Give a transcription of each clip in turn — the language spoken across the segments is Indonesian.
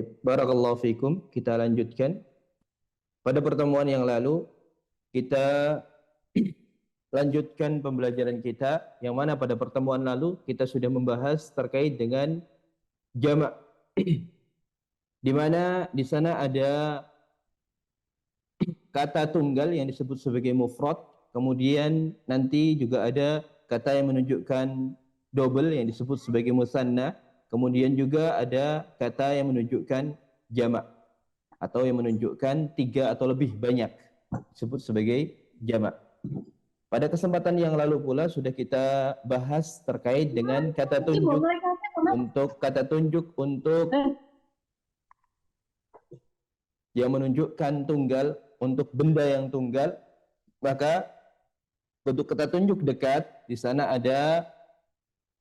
Barakallahu fikum. Kita lanjutkan. Pada pertemuan yang lalu kita lanjutkan pembelajaran kita, yang mana pada pertemuan lalu kita sudah membahas terkait dengan jamak, di mana di sana ada kata tunggal yang disebut sebagai mufrad, kemudian nanti juga ada kata yang menunjukkan double yang disebut sebagai musanna, kemudian juga ada kata yang menunjukkan jamak atau yang menunjukkan tiga atau lebih banyak, disebut sebagai jamak. Pada kesempatan yang lalu pula sudah kita bahas terkait dengan kata tunjuk untuk yang menunjukkan tunggal, untuk benda yang tunggal, maka bentuk kata tunjuk dekat di sana ada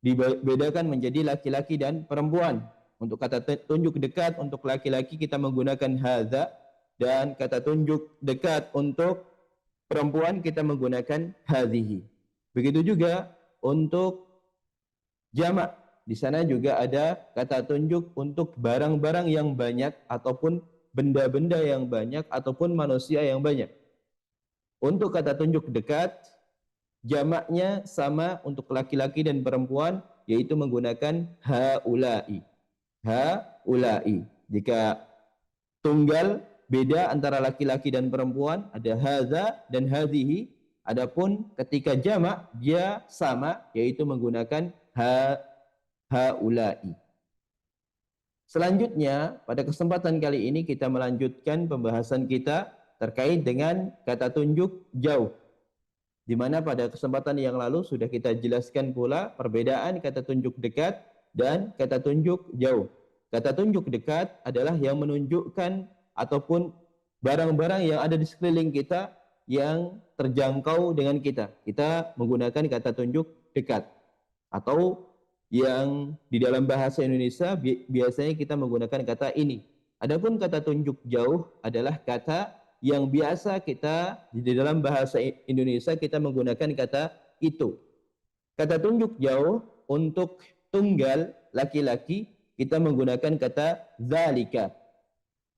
dibedakan menjadi laki-laki dan perempuan. Untuk kata tunjuk dekat untuk laki-laki kita menggunakan hadza, dan kata tunjuk dekat untuk perempuan kita menggunakan hadhihi. Begitu juga untuk jamak. Di sana juga ada kata tunjuk untuk barang-barang yang banyak ataupun benda-benda yang banyak ataupun manusia yang banyak. Untuk kata tunjuk dekat, jamaknya sama untuk laki-laki dan perempuan, yaitu menggunakan haula'i. Haula'i. Jika tunggal beda antara laki-laki dan perempuan, ada hadza dan hadhihi. Adapun ketika jamak dia sama, yaitu menggunakan haula'i. Selanjutnya, pada kesempatan kali ini kita melanjutkan pembahasan kita terkait dengan kata tunjuk jauh, di mana pada kesempatan yang lalu sudah kita jelaskan pula perbedaan kata tunjuk dekat dan kata tunjuk jauh. Kata tunjuk dekat adalah yang menunjukkan ataupun barang-barang yang ada di sekeliling kita yang terjangkau dengan kita. Kita menggunakan kata tunjuk dekat. Atau yang di dalam bahasa Indonesia biasanya kita menggunakan kata ini. Adapun kata tunjuk jauh adalah kata yang biasa kita di dalam bahasa Indonesia kita menggunakan kata itu. Kata tunjuk jauh untuk tunggal laki-laki kita menggunakan kata zalika.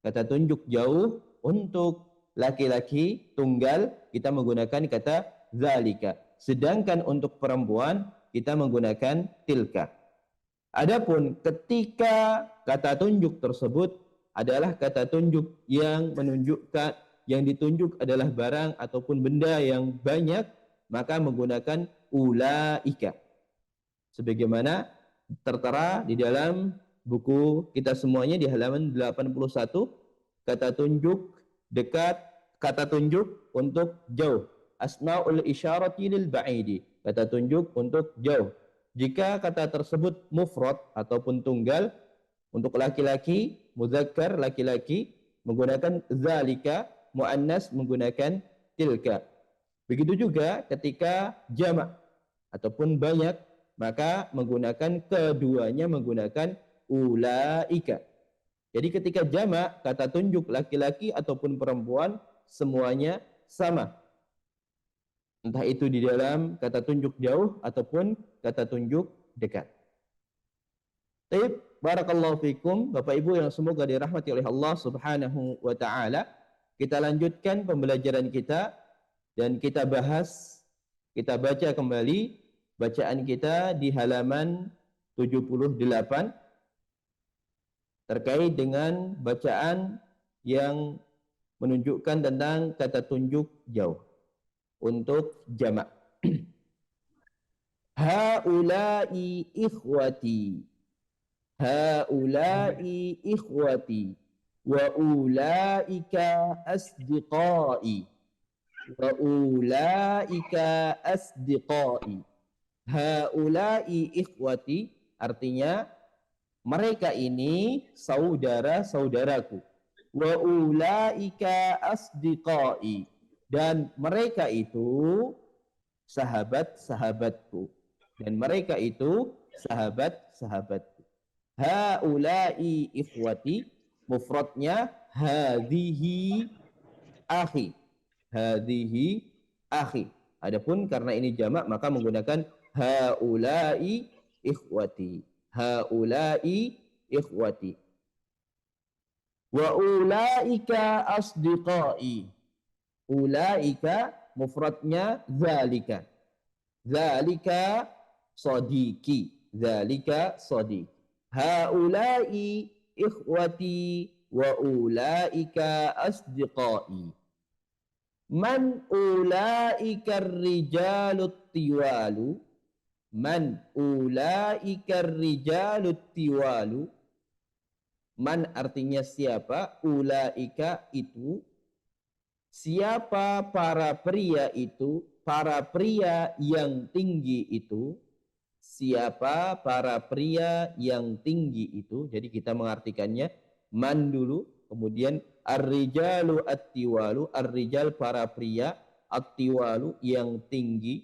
Kata tunjuk jauh untuk laki-laki tunggal kita menggunakan kata zalika. Sedangkan untuk perempuan kita menggunakan tilka. Adapun ketika kata tunjuk tersebut adalah kata tunjuk yang menunjukkan, yang ditunjuk adalah barang ataupun benda yang banyak, maka menggunakan ulaika. Sebagaimana tertera di dalam buku kita semuanya di halaman 81, kata tunjuk dekat, kata tunjuk untuk jauh. Asma'ul isyarati lil ba'idi. Kata tunjuk untuk jauh. Jika kata tersebut mufrad ataupun tunggal, untuk laki-laki, muzakkar laki-laki menggunakan zalika, muannas menggunakan tilka. Begitu juga ketika jamak ataupun banyak, maka menggunakan keduanya menggunakan ulaika. Jadi ketika jamak, kata tunjuk laki-laki ataupun perempuan semuanya sama. Entah itu di dalam kata tunjuk jauh ataupun kata tunjuk dekat. Baik, barakallahu fikum, Bapak Ibu yang semoga dirahmati oleh Allah Subhanahu wa taala. Kita lanjutkan pembelajaran kita dan kita bahas, kita baca kembali bacaan kita di halaman 78 terkait dengan bacaan yang menunjukkan tentang kata tunjuk jauh untuk jamak. Haula'i ikhwati. Haula'i ikhwati. Wa ulaika asdiqai. Wa ulaika asdiqai. Haula'i ikhwati artinya mereka ini saudara-saudaraku. Wa ulaika asdiqai. Dan mereka itu sahabat-sahabatku. Dan mereka itu sahabat-sahabatku. Haula'i ikhwati, mufradnya hadhihi akhi. Hadhihi akhi. Adapun karena ini jamak maka menggunakan haula'i ikhwati. Haula'i ikhwati. Wa ulaika asdiqai. Ulaika mufradnya zalika. Zalika sadiqi. Zalika sadiqi. Haulai ikhwati wa ulaika asdiqai. Man ulaika rijalut tiwalu. Man ulaika rijalut tiwalu. Man artinya siapa, ulaika itu. Siapa para pria itu, para pria yang tinggi itu. Siapa para pria yang tinggi itu. Jadi kita mengartikannya man dulu, kemudian ar-rijalu at-tiwalu, ar-rijal para pria, at-tiwalu yang tinggi,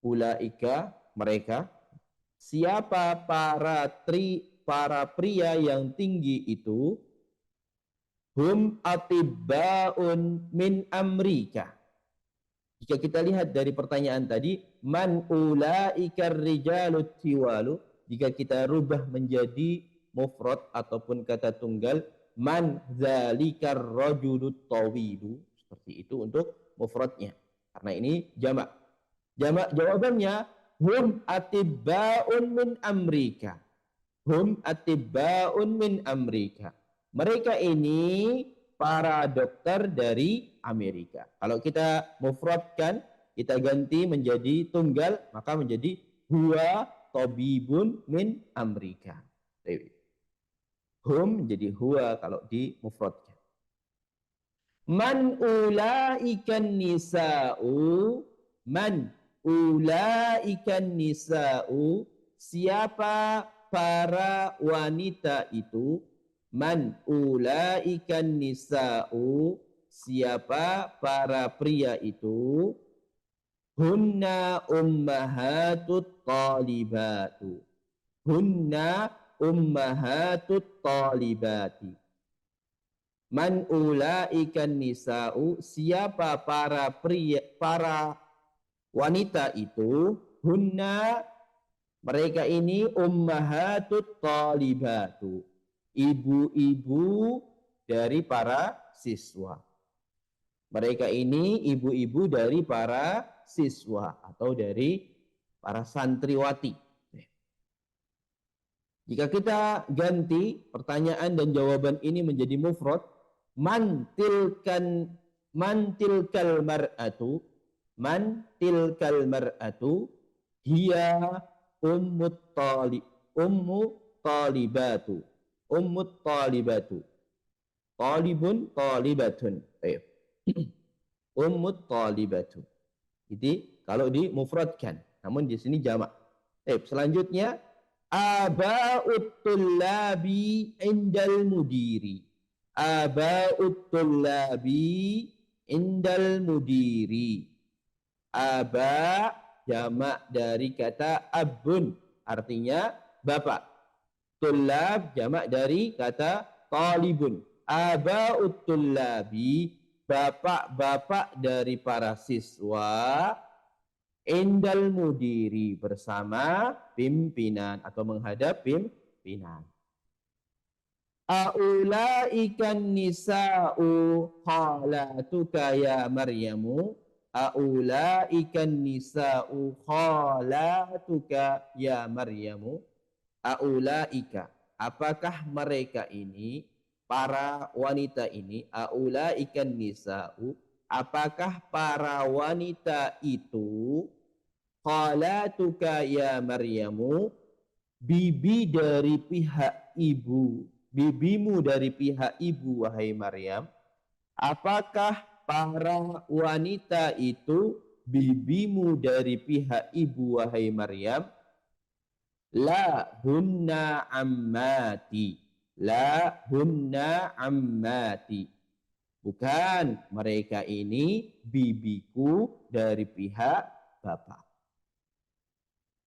ulaika mereka. Siapa para pria yang tinggi itu, hum atibbaun min amrika. Jika kita lihat dari pertanyaan tadi, man ulaikar rijalut tiwalu, jika kita rubah menjadi mufrad ataupun kata tunggal, man zalikar rajulut tawilu, seperti itu untuk mufradnya. Karena ini jamak. Jamak jawabannya hum atibbaun min amrika. Hum atibbaun min amrika. Mereka ini para dokter dari Amerika. Kalau kita mufradkan, kita ganti menjadi tunggal, maka menjadi huwa tabibun min Amerika. Hum menjadi huwa kalau di mufradkan. Man ulaikan nisa'u. Man ulaikan nisa'u. Siapa para wanita itu. Man ulaikan nisa'u. Siapa para pria itu. Hunna ummahatut talibatu. Hunna ummahatut talibati. Man ulaikan nisa'u. Siapa para pria, para wanita itu. Hunna, mereka ini ummahatut talibatu. Ibu-ibu dari para siswa. Mereka ini ibu-ibu dari para siswa atau dari para santriwati. Jika kita ganti pertanyaan dan jawaban ini menjadi mufrad, man tilkal mar'atu, man tilkal mar'atu hiya ummu talibatu. Ummut talibatu. Talibun talibatun. Ummut talibatu. Jadi kalau dimufradkan, namun di sini jamak. Selanjutnya aba'ut tullabi indal mudiri. Aba'ut tullabi indal mudiri. Aba jamak dari kata abun, artinya bapak. Tullab jamak dari kata talibun. Aba'ut tullabi, bapak-bapak dari para siswa, indal mudiri, bersama pimpinan atau menghadap pimpinan. Aulaikan nisa'u khalatuka ya Maryamu. Aulaikan nisa'u khalatuka ya Maryamu. Aulaika, apakah mereka ini, para wanita ini, aulaikan nisa'u, apakah para wanita itu, khalatuka ya Maryamu, bibi dari pihak ibu, bibimu dari pihak ibu wahai Maryam, apakah para wanita itu bibimu dari pihak ibu wahai Maryam? La hunna ammati. La hunna ammati. Bukan, mereka ini bibiku dari pihak bapak.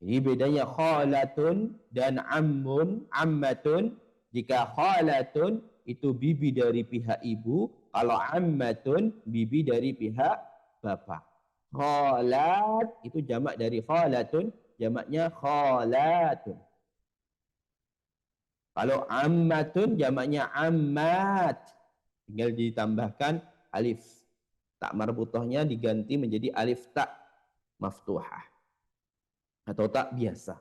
Ini bedanya khalatun dan ammun, ammatun. Jika khalatun itu bibi dari pihak ibu, kalau ammatun bibi dari pihak bapak. Khalat itu jamak dari khalatun, jamaknya khalatun. Kalau ammatun jamaknya ammat. Tinggal ditambahkan alif. Tak marbutohnya diganti menjadi alif tak maftuhah. Atau tak biasa.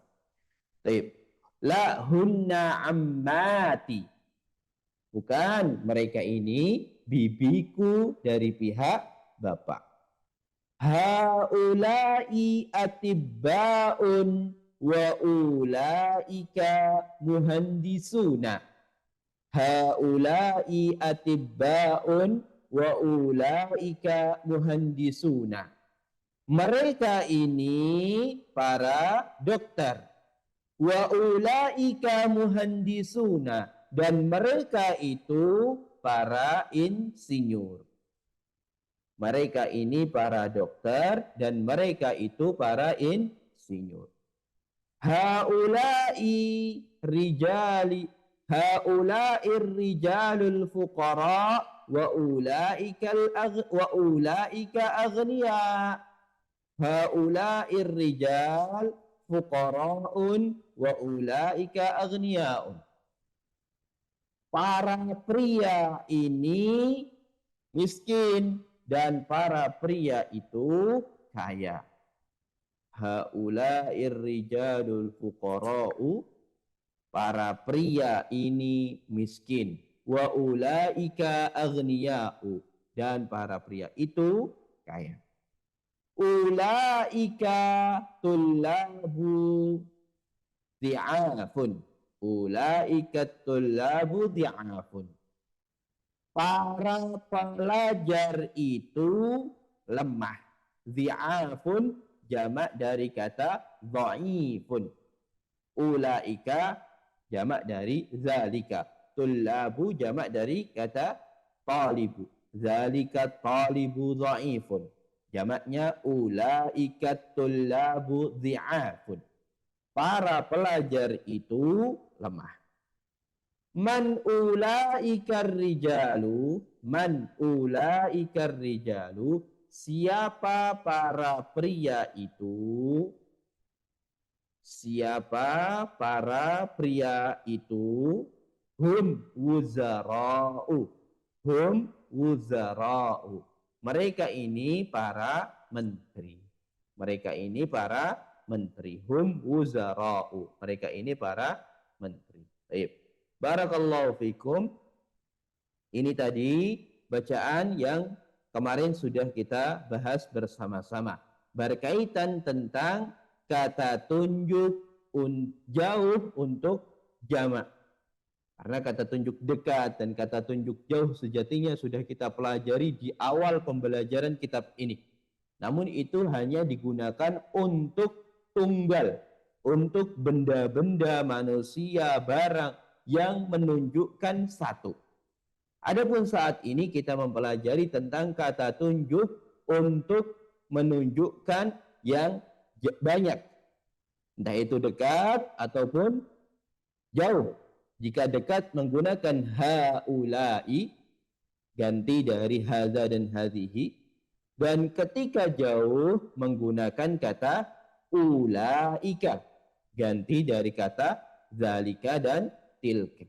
Baik. La hunna ammati. Bukan, mereka ini bibiku dari pihak bapak. Haulai atibba'un wa ulaika muhandisuna. Haulai atibba'un wa ulaika muhandisuna. Mereka ini para dokter. Wa ulaika muhandisuna, dan mereka itu para insinyur. Mereka ini para dokter dan mereka itu para insinyur. Haula'i rijali haula'ir rijalul fuqara wa ulaika aghniya. Haula'ir rijal fuqara'un wa ulaika aghniya'un. Para pria ini miskin dan para pria itu kaya. Haula'ir rijalul fuqara'u, para pria ini miskin. Wa ulaika aghniya'u, dan para pria itu kaya. Ulaika tullabu dhi'afun. Ulaika tullabu dhi'afun. Para pelajar itu lemah. Dhi'afun jamak dari kata dha'ifun. Ulaika jamak dari zalika. Tullabu jamak dari kata talibu. Zalika talibu dha'ifun. Jamaknya ulaikat tullabu dhi'afun. Para pelajar itu lemah. Man ulaikar rijalu, man ulaikar rijalu, siapa para pria itu? Siapa para pria itu? Hum wuzara'u. Hum wuzara'u. Mereka ini para menteri. Mereka ini para menteri. Hum wuzara'u. Mereka ini para menteri. Baik. Barakallahu fikum. Ini tadi bacaan yang kemarin sudah kita bahas bersama-sama. Berkaitan tentang kata tunjuk jauh untuk jamak. Karena kata tunjuk dekat dan kata tunjuk jauh sejatinya sudah kita pelajari di awal pembelajaran kitab ini. Namun itu hanya digunakan untuk tunggal, untuk benda-benda, manusia, barang yang menunjukkan satu. Adapun saat ini kita mempelajari tentang kata tunjuk untuk menunjukkan yang banyak. Entah itu dekat ataupun jauh. Jika dekat menggunakan haulai, ganti dari hadza dan hadhihi. Dan ketika jauh menggunakan kata ulaika, ganti dari kata zalika dan tilka.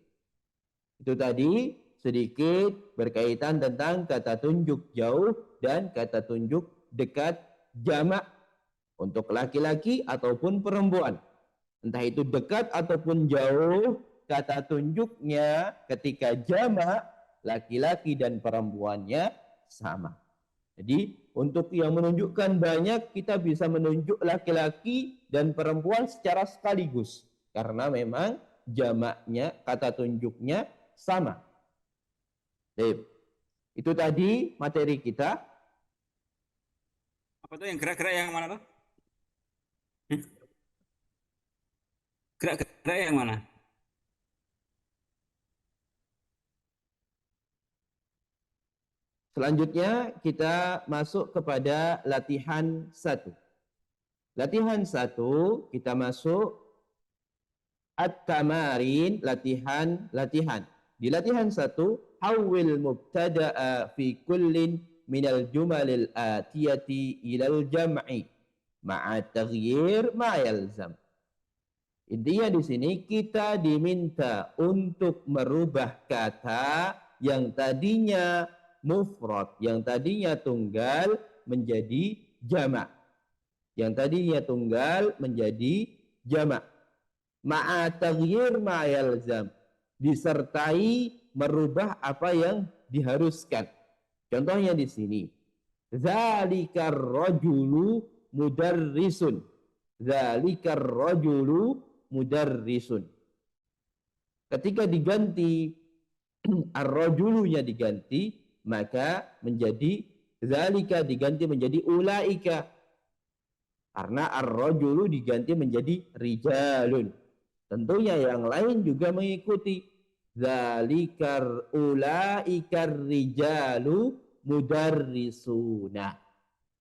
Itu tadi sedikit berkaitan tentang kata tunjuk jauh dan kata tunjuk dekat jamak untuk laki-laki ataupun perempuan. Entah itu dekat ataupun jauh, kata tunjuknya ketika jamak laki-laki dan perempuannya sama. Jadi untuk yang menunjukkan banyak, kita bisa menunjuk laki-laki dan perempuan secara sekaligus. Karena memang jamaknya, kata tunjuknya sama. Baik. Itu tadi materi kita. Apa tuh yang gerak-gerak yang mana tuh? Gerak-gerak yang mana? Selanjutnya kita masuk kepada latihan 1. Latihan 1 kita masuk at-tamarin, latihan. Di latihan 1, hawwil mubtada'a fi kullin minal jumalil atiyati ilal jam'i ma'a taghyir ma yalzam. Intinya di sini kita diminta untuk merubah kata yang tadinya mufrad, yang tadinya tunggal menjadi jamak. Yang tadinya tunggal menjadi jamak. Ma'a taghyir ma yalzam. Disertai merubah apa yang diharuskan. Contohnya di sini. Zalikar rajulu mudarrisun. Zalikar rajulu mudarrisun. Ketika diganti ar-rajulunya diganti, maka menjadi zalika diganti menjadi ulaika. Karena ar-rajulu diganti menjadi rijalun. Tentunya yang lain juga mengikuti. Zalikar ulaikar rijalu mudarrisuna.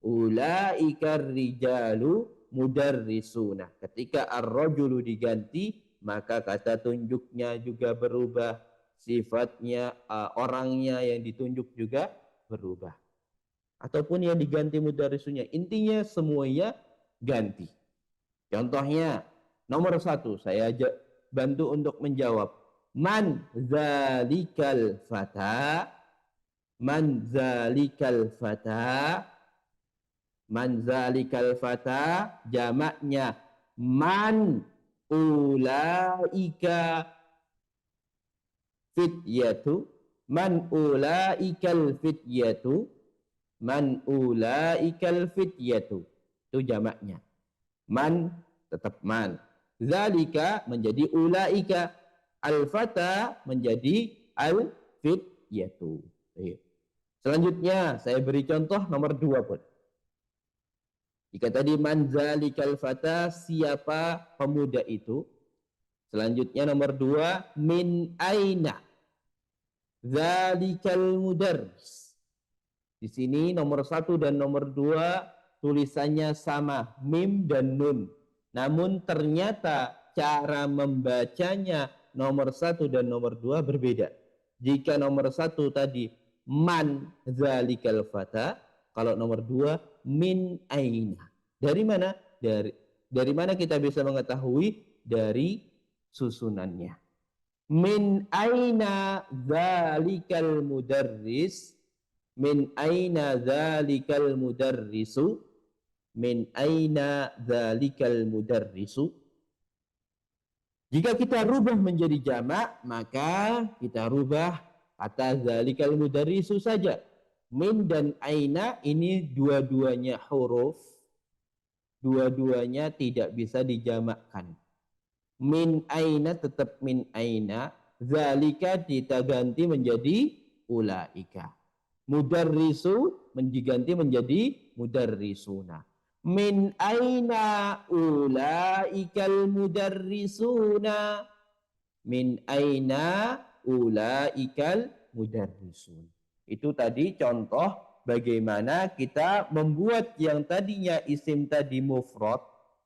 Ulaikar rijalu mudarrisuna. Ketika ar-rajulu diganti, maka kata tunjuknya juga berubah. Sifatnya, orangnya yang ditunjuk juga berubah. Ataupun yang diganti mudarrisunya. Intinya semuanya ganti. Contohnya, nomor 1, saya bantu untuk menjawab. Man zalikal fata? Man zalikal fata? Man zalikal fata? Jamaknya man ulaika fityatu. Man ulaikal fityatu. Man ulaikal fityatu. Itu jamaknya. Man tetap man. Zalika menjadi ulaika. Al-fata menjadi al-fityatu. Selanjutnya saya beri contoh nomor 2 pun. Jika tadi man zalikal fata, siapa pemuda itu? Selanjutnya nomor 2, min aina zalikal mudarris. Di sini nomor 1 dan nomor 2 tulisannya sama, mim dan nun. Namun ternyata cara membacanya nomor 1 dan nomor 2 berbeda. Jika nomor 1 tadi man zalikal fata, kalau nomor 2 min aina. Dari mana? Dari mana kita bisa mengetahui? Dari susunannya. Min aina zalikal mudarris. Min aina zalikal mudarrisu. Min aina zalikal mudarrisu. Jika kita rubah menjadi jamak, maka kita rubah kata zalikal mudarrisu saja. Min dan aina ini dua-duanya huruf. Dua-duanya tidak bisa dijamakkan. Min aina tetap min aina. Zalika kita ganti menjadi ulaika. Mudarrisu diganti menjadi mudarrisuna. Min aina ulaikal mudarrisuna. Min aina ulaikal mudarrisun. Itu tadi contoh bagaimana kita membuat yang tadinya isim tadi mufrad,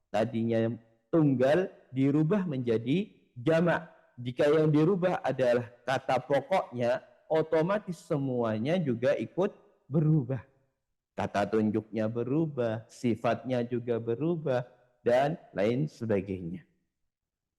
tadinya tunggal, dirubah menjadi jamak. Jika yang dirubah adalah kata pokoknya, otomatis semuanya juga ikut berubah. Kata tunjuknya berubah, sifatnya juga berubah, dan lain sebagainya.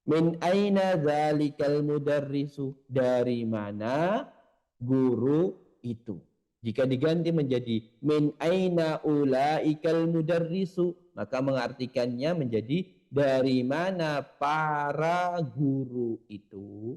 Min aina zalikal mudarrisu? Dari mana guru itu? Jika diganti menjadi min aina ulaikal mudarrisu, maka mengartikannya menjadi dari mana para guru itu.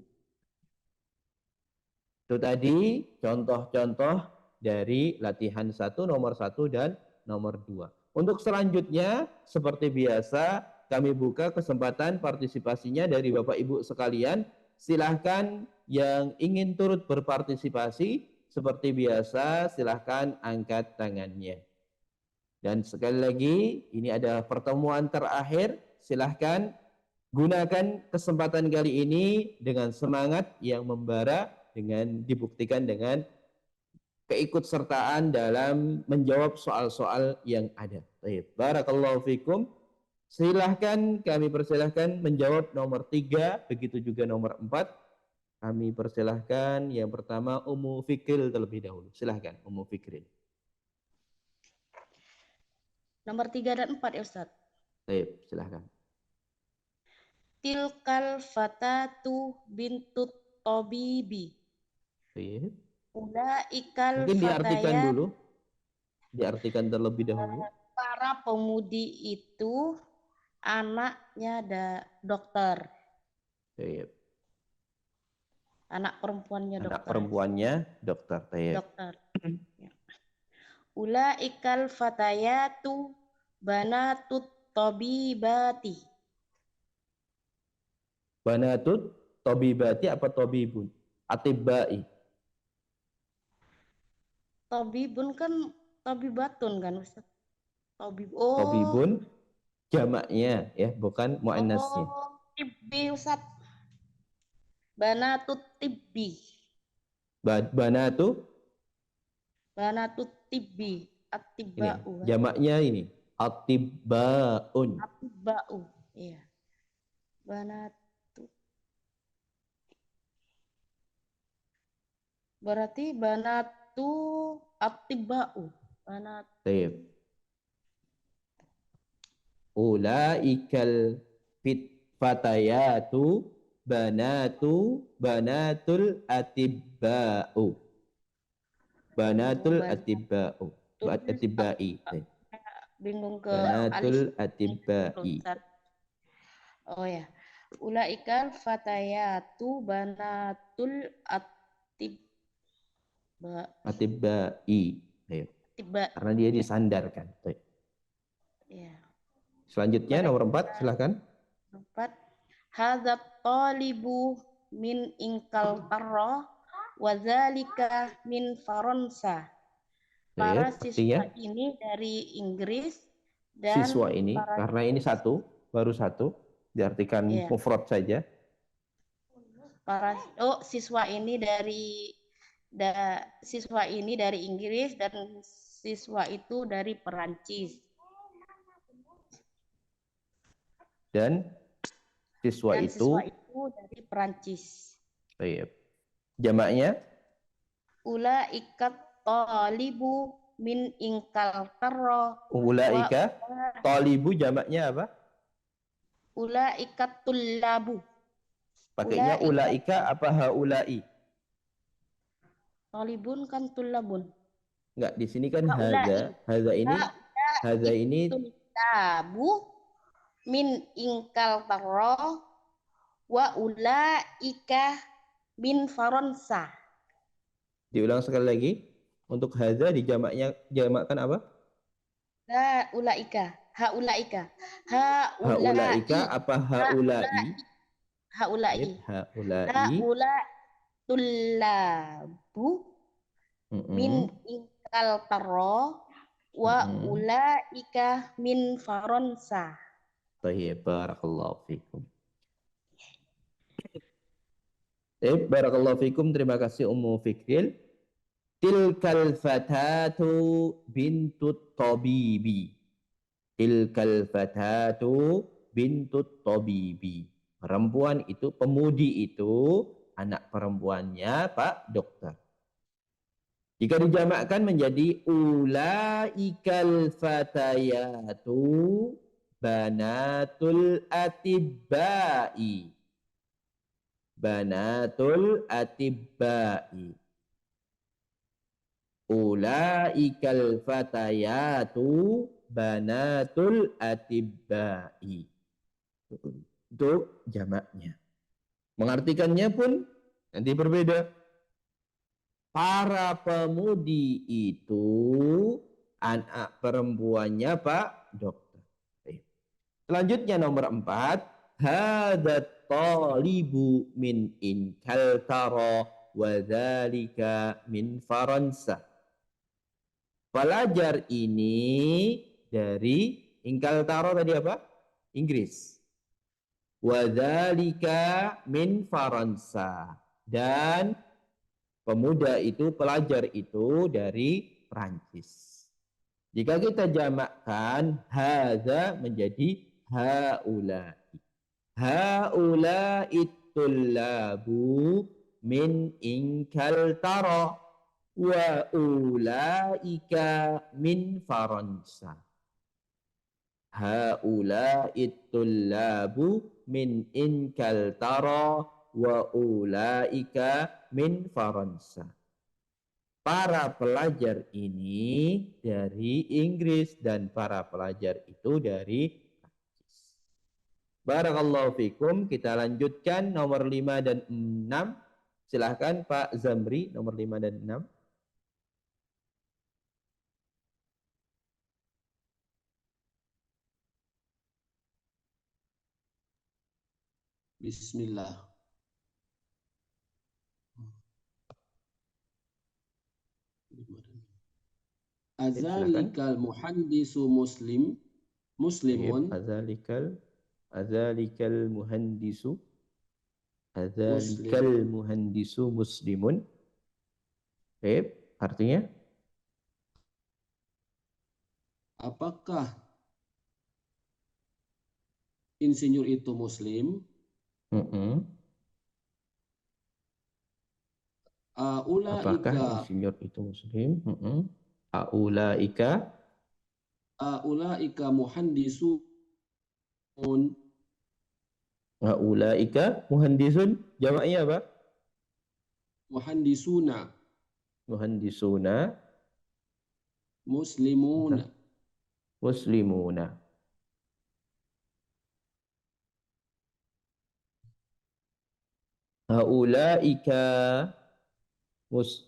Itu tadi contoh-contoh dari latihan 1, nomor 1 dan nomor 2. Untuk selanjutnya, seperti biasa, kami buka kesempatan partisipasinya dari Bapak Ibu sekalian. Silahkan yang ingin turut berpartisipasi, seperti biasa, silahkan angkat tangannya. Dan sekali lagi, ini adalah pertemuan terakhir. Silahkan gunakan kesempatan kali ini dengan semangat yang membara, dengan dibuktikan dengan keikutsertaan dalam menjawab soal-soal yang ada. Baik, barakallahu fikum. Silahkan, kami persilahkan menjawab nomor 3, begitu juga nomor 4. Kami persilahkan yang pertama Ummu Fikril terlebih dahulu. Silahkan Ummu Fikril. Nomor 3 dan 4 ya Ustaz. Baik, silahkan. Tilkal fatatu bintut tabibi. Baik. Ulaikal Mungkin diartikan fatayat. dulu, diartikan terlebih dahulu. Para pemudi itu anaknya dokter. Baik. Anak perempuannya Anak dokter. perempuannya dokter. Baik. Dokter. Ya. Ulaikal fatayatu banatut tabibati. Banatut tabibati apa tabibun? Atibai. Tabibun kan tabibatun kan Ustaz? Oh, Tabibun jamaknya ya, bukan muannasnya. tibbi Ustaz. Banatut tibbi. Banatu Banatut tibbi. ini Attiba'u. jamaknya ini atibbaun. Attiba'u. Iya. Banatut. Berarti banatu attiba'u. Banat. Baik. Ulaikal fatayatu banatul atibba'u. Banatul atibba'u. Atibba'i. Bingung ke alif. Banatul atibba'i. Oh ya. Ulaikal fatayatu banatul Atibba'i. Ayo. atibba'i. Karena dia disandarkan. Ya. Selanjutnya nomor 4, silahkan. 4. Hadzat talibu min ingkal tarra wa dzalika min Faransa. Para siswa ini dari Inggris dan siswa ini karena ini satu, baru satu, diartikan mufrad saja. Siswa ini dari Inggris dan siswa itu dari Perancis. Dan siswa itu dari Perancis. Baik. Jamaknya? Ulaikat talibu min ingkal tarro. Ulaika talibu jamaknya apa? Ulaikat tullabu. Pakainya ulaika apa haulai? Talibun kan tullabun. Enggak, di sini kan hadza. Hadza ini tullabu min ingkal tarro wa ulaika min Faransa. Diulang sekali lagi. Untuk hadza dijamakkan apa? Haulaika. Haulaika apa haulai? Haulai. Tullabu min ingkal tarro wa ulaika min Faransa. Baik, barakallahu fikum. Barakallahu fikum, terima kasih Ummu Fikril. Tilkal fatatu bintut tabibi. Tilkal fatatu bintut tabibi. Perempuan itu, pemudi itu, anak perempuannya Pak Dokter. Jika dijamakkan menjadi ulaikal fatayatu banatul atibbai. Banatul atibbai. Ulaikal fatayatu banatul atibbai. Untuk jamaknya. Mengartikannya pun nanti berbeda. Para pemudi itu anak perempuannya Pak Dokter. Selanjutnya nomor 4. Hadat talibu min Inkaltara wa dzalika min Faransa. Pelajar ini dari Inkaltara tadi apa? Inggris. Wa dzalika min Faransa. Dan pemuda itu, pelajar itu dari Perancis. Jika kita jamakkan, hadza menjadi haulai. Haulai tullabu min Inkaltara wa ulaika min Faransa. haula'it tullabu min Inkaltara wa ulaika min Faransa. Para pelajar ini dari Inggris dan para pelajar itu dari Prancis. Barakallahu fikum. Kita lanjutkan nomor 5 dan 6. Silahkan Pak Zamri, nomor 5 dan 6. Bismillah. Azalikal muhandisu muslimun Azalikal muhandisu muslimun. Baik, artinya apakah insinyur itu muslim? Apakah insinyur itu muslim? Aulaika muhandisun. Aulaika muhandisun, jamaknya apa? Muhandisuna. Muhandisuna Muslimuna. muslimuna. Aulaika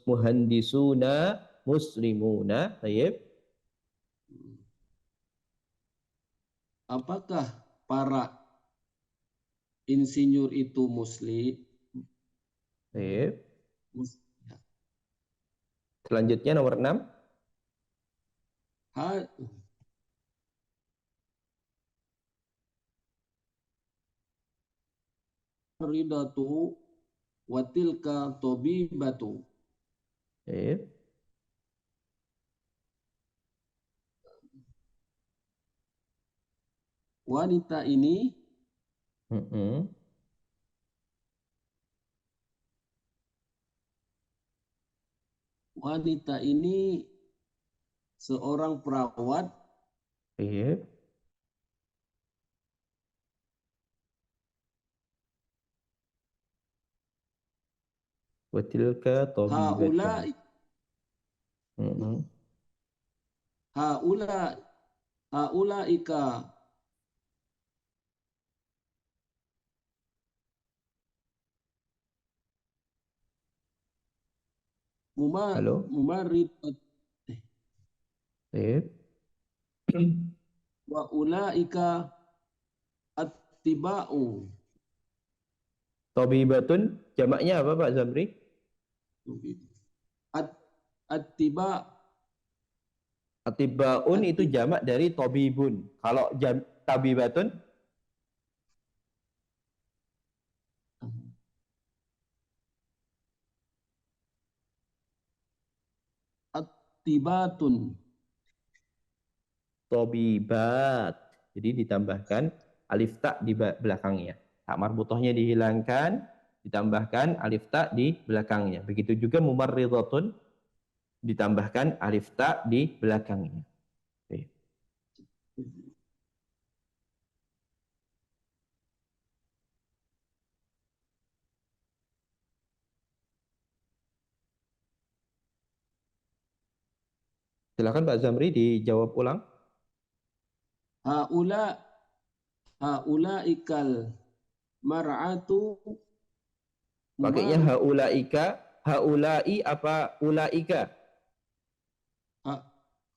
muhandisuna muslimuna. Baik. Apakah para insinyur itu muslim? Baik. Selanjutnya nomor 6. Ridatu watilka tobibatu. Baik. Wanita ini seorang perawat. Iya. Watilka tabibatan. Haulaika Halo. Mumarridat wa ulaika attiba'u. Tabibatun jamaknya apa Pak Zamri? Attiba. Atibaun itu jamak dari tabibun. Kalau tabibatun Attibatun. tabibat. Jadi ditambahkan alif ta di belakangnya. Tak marbutohnya dihilangkan, ditambahkan alif ta di belakangnya. Begitu juga mumarridatun, ditambahkan alif ta di belakangnya. Oke. Silakan Pak Zamri dijawab ulang. Haulaikal mar'atu. Pakainya haulaika, haulai apa ulaika?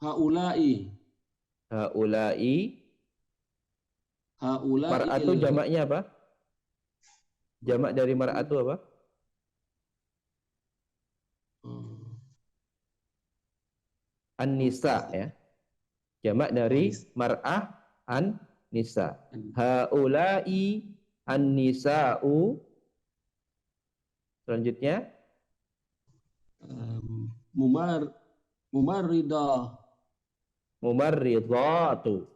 Haulai. Mar'atu jamaknya apa? Jamak dari mar'atu apa? An-nisa ya. Jamak dari mar'ah an-nisa. Haulai an-nisa'u. Selanjutnya Mumarridah. mumarridatu.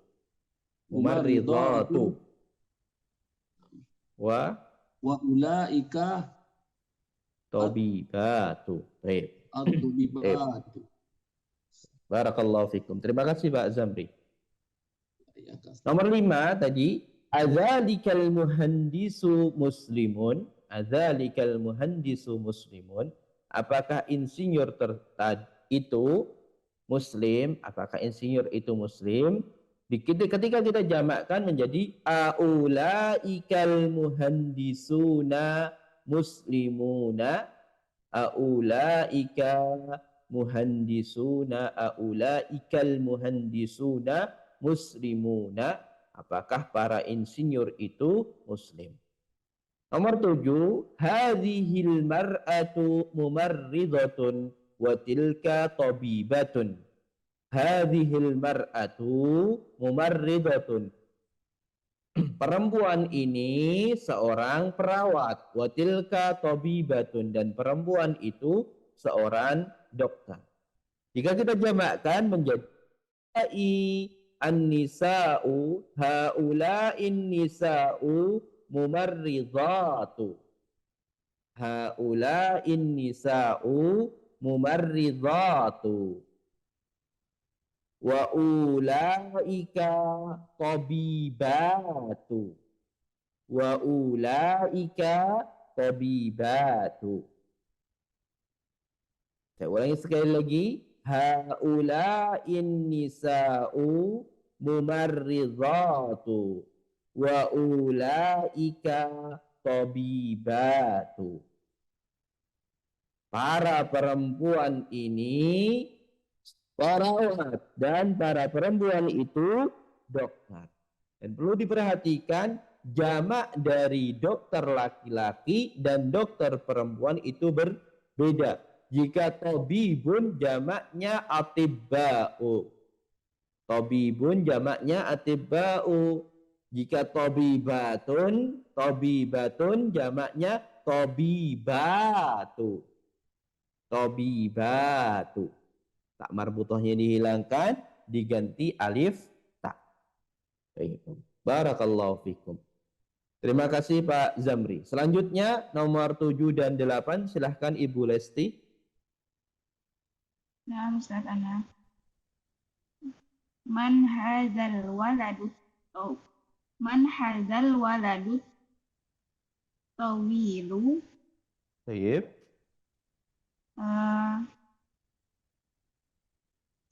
Mumarridatu. Wa ulaika tabibatu. Baik. at-tabibatu. Barakallahu fikum. Terima kasih Pak Zamri. Ya, Kak. Nomor 5 tadi, adzalikal muhandisu muslimun, adzalikal muhandisu muslimun, apakah insinyur itu muslim, apakah insinyur itu muslim? Ketika kita jamakkan menjadi aulaikal muhandisuna muslimuna, aulaika muhandisuna, aulaikal muhandisuna muslimuna, apakah para insinyur itu muslim? Nomor 7, hadhil mar'atu mumarridatun wa tilka tabibatun. Hadhil mar'atu mumarridatun. Perempuan ini seorang perawat, wa tilka tabibatun, dan perempuan itu seorang dokter. Jika kita jamakkan menjadi an-nisa'u, haula'in nisa'u mumarridatu, haula'in nisa'u mumarridatu, wa ulaika tabibatu, wa ulaika tabibatu. Saya ulangi sekali lagi, haula'in nisa'u mumarridatu, wa ulaika tabibatu. Para perempuan ini perawat, dan para perempuan itu dokter. Dan perlu diperhatikan, jamak dari dokter laki-laki dan dokter perempuan itu berbeda. Jika tabibun jamaknya atibba'u, tabibun jamaknya atibba'u. Jika tabibatun, tabibatun jamaknya tabibatu, tabibatu. Tak marbutohnya dihilangkan, diganti alif tak. Barakallahu fikum. Terima kasih Pak Zamri. Selanjutnya nomor 7 dan 8, silahkan Ibu Lesti. Nah, Ustaz Ana. Man hadzal waladu tawilu. Baik.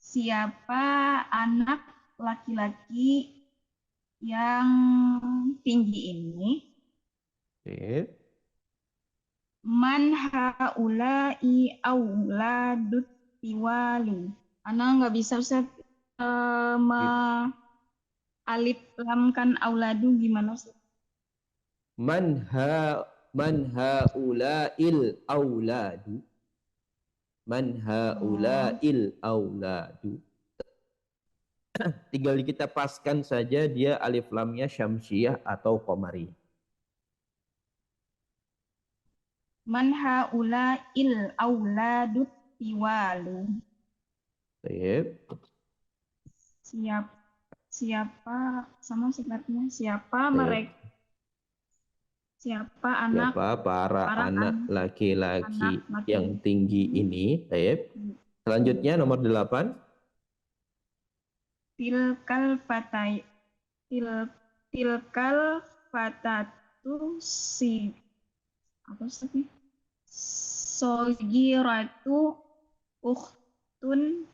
Siapa anak laki-laki yang tinggi ini? Baik. Man haulai auladut tiwali. Ana nggak bisa Ustaz alif lamkan auladu gimana Ustaz? Man haula'il auladu. Man haula'il auladu. Tinggal kita paskan saja dia alif lamnya syamsiyah atau qamariyah. Man haula'il auladut tiwalu. Baik. Siapa sama sifatnya? Siapa mereka? Siapa anak? Siapa para anak laki-laki yang tinggi ini? Baik. Selanjutnya nomor 8. Tilkal fatatu si apa sih? Sogiratu ukhtun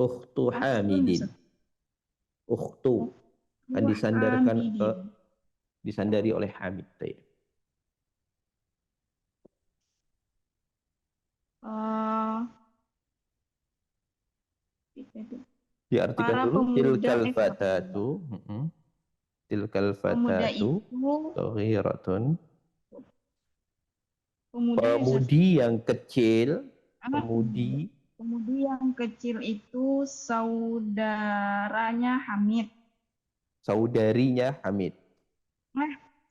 Ukhtu Hamidin. Ukhtu kan disandarkan ke disandari oleh Hamid. Diartikan dulu tilkal fatatu. Tilkal fatatu saghiratun. Pemudi yang kecil, pemudi yang kecil itu saudaranya Hamid. Saudarinya Hamid.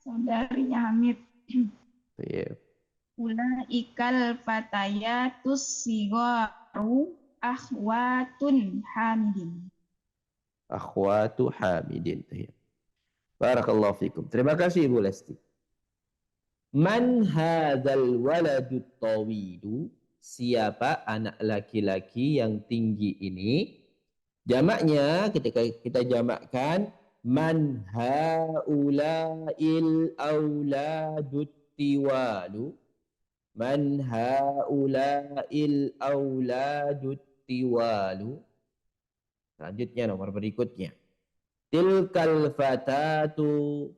Saudarinya Hamid. Yeah. Ulaikal fatayatus sigaru akhwatun Hamidin. Akhwatu Hamidin. Barakallahu fikum. Terima kasih Ibu Lesti. Man hadzal waladut tawilu? Siapa anak laki-laki yang tinggi ini? Jamaknya ketika kita jamakkan man haula'il auladut tiwalu, man haula'il auladut tiwalu. Selanjutnya nomor berikutnya. Tilkal fatatu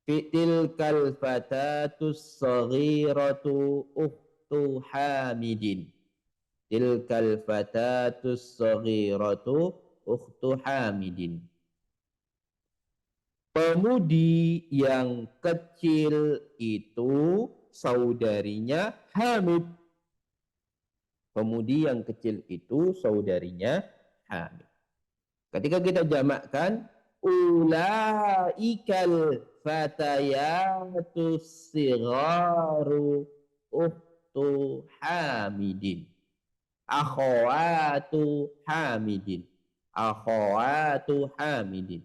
tilkal fatatus saghiratu ukhtu Hamidin. Tilkal fatatus saghiratu ukhtu Hamidin. Pemudi yang kecil itu saudarinya Hamid. Pemudi yang kecil itu saudarinya Hamid. Ketika kita jamakkan ulaikal fatayatus sigharu ukhtu Hamidin. Akhawatu Hamidin. Akhawatu Hamidin.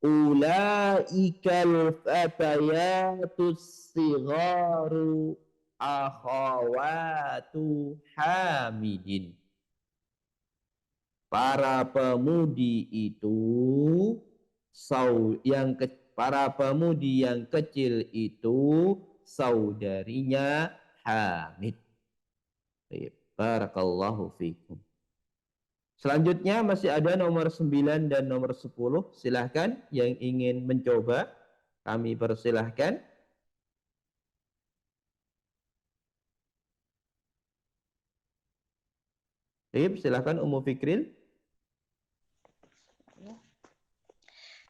Ulaikal fatayatus sigharu akhawatu Hamidin. Para pemudi itu para pemudi yang kecil itu saudarinya Hamid. Barakallahu fikum. Selanjutnya masih ada nomor 9 dan nomor 10. Silahkan yang ingin mencoba, kami persilahkan. Silahkan Ummu Fikril.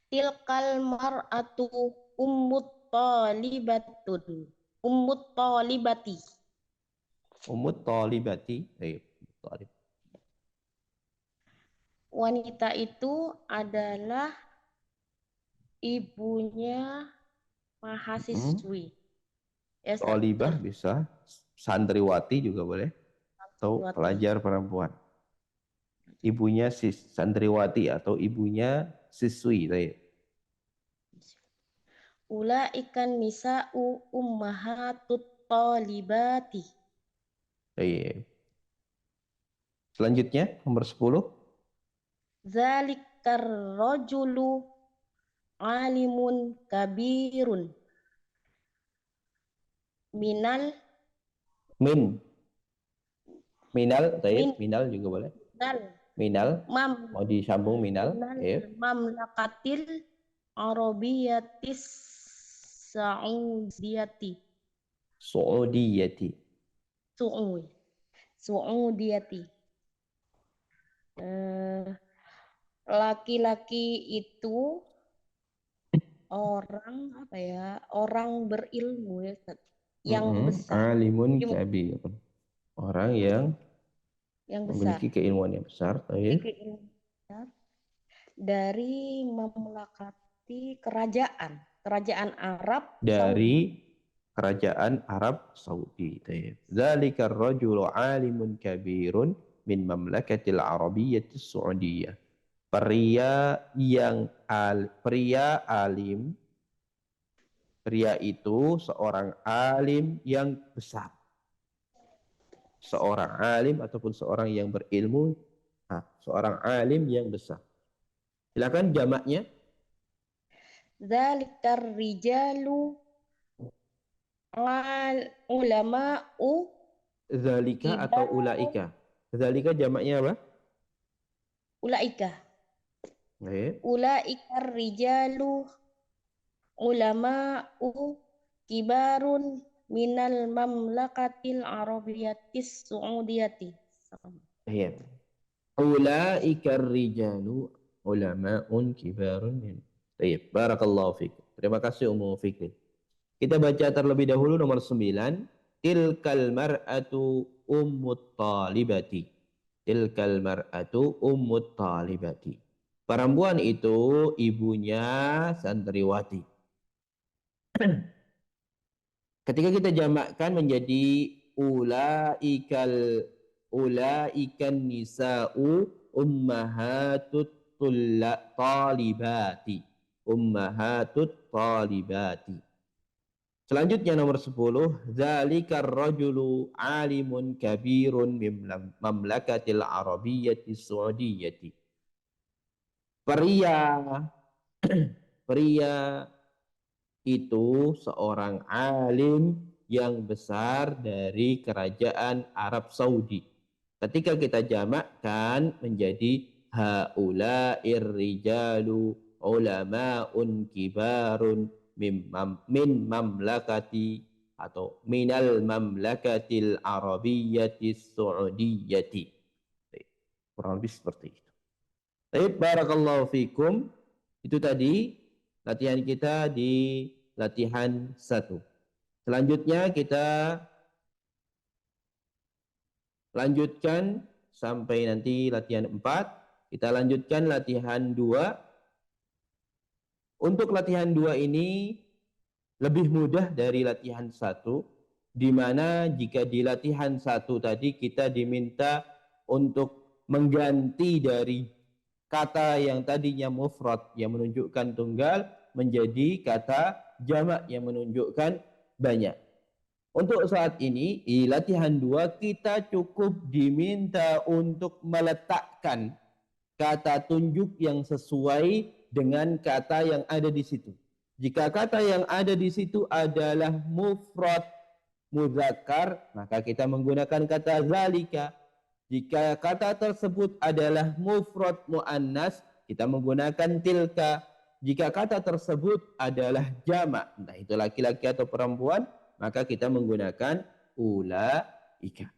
Tilkal mar'atu ummut talibatun. Ummut talibati. Ummut talibati. Wanita itu adalah ibunya mahasiswi. Ya, Talibah bisa, santriwati juga boleh, atau santriwati. pelajar perempuan. Ibunya santriwati atau ibunya siswi. Ulaikan nisa'u ummahatut talibati. Selanjutnya nomor 10. Zalikar rajulu alimun kabirun. Minal minal juga boleh. Minal, mau disambung minal. Mamlakatil Arabiyatis Saudiyati. Saudiyati. Laki-laki itu orang apa ya? Orang berilmu ya, yang besar. Alimun kabir. Orang yang besar. memiliki keilmuan yang besar. Dari memlakati kerajaan Arab dari kerajaan Arab Saudi. Zalikar rajulu alimun kabirun min mamlakatil arabiyyatis saudiyah. Pria alim. Pria itu seorang alim yang besar. Seorang alim ataupun seorang yang berilmu, seorang alim yang besar. Silakan jamaknya. Zalikar rijalu ulama'u. Zalika atau ulaika? Zalika jamaknya apa? Ulaika. Ulaikar rijalu ulama'u kibarun minal mamlakatil arabiyatis saudiyati. Ulaikar rijalu ulama'un kibarun min. Baik, barakallahu fikum. Terima kasih Ummu Fikri. Kita baca terlebih dahulu nomor 9. Tilkal mar'atu ummut talibati. Tilkal mar'atu ummut talibati. Perempuan itu ibunya santriwati. Ketika kita jamakkan menjadi ulaikan nisa'u ummahatut talibati. Ummahatut talibati. Selanjutnya nomor 10, zalikar rajulu alimun kabirun min mamlakatil arabiyyati saudiyyati. Pria pria itu seorang alim yang besar dari kerajaan Arab Saudi. Ketika kita jamakkan menjadi haula'ir rijalu ulama'un kibarun min mamlakati atau minal mamlakatil arabiyyati saudiyyati. Kurang lebih seperti itu. Baik, barakallahu fikum. Itu tadi latihan kita di latihan 1. Selanjutnya kita lanjutkan sampai nanti latihan 4. Kita lanjutkan latihan 2. Untuk latihan 2 ini lebih mudah dari latihan 1, di mana jika di latihan 1 tadi kita diminta untuk mengganti dari kata yang tadinya mufrad yang menunjukkan tunggal menjadi kata jamak yang menunjukkan banyak. Untuk saat ini di latihan 2 kita cukup diminta untuk meletakkan kata tunjuk yang sesuai dengan kata yang ada di situ. Jika kata yang ada di situ adalah mufrad muzakkar, maka kita menggunakan kata zalika. Jika kata tersebut adalah mufrad muannas, kita menggunakan tilka. Jika kata tersebut adalah jamak, entah itu laki-laki atau perempuan, maka kita menggunakan ulaika.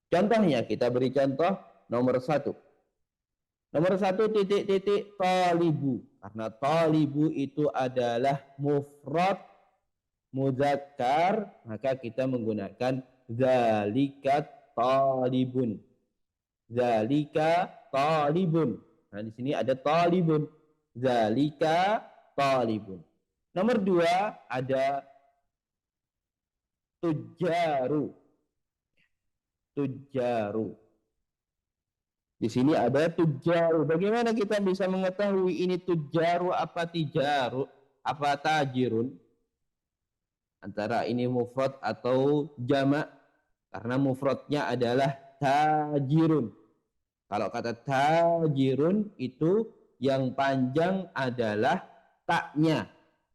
Contohnya, kita beri contoh nomor 1. Nomor 1 titik-titik talibu. Karena talibu itu adalah mufrad muzakkar, maka kita menggunakan zalika talibun. Zalika talibun. Nah, di sini ada talibun. Zalika talibun. Nomor 2 ada tujaru. Tujaru. Di sini ada tujaru. Bagaimana kita bisa mengetahui ini tujaru apa tijaru, apa tajirun? Antara ini mufrad atau jamak. Karena mufradnya adalah tajirun. Kalau kata tajirun itu yang panjang adalah taknya.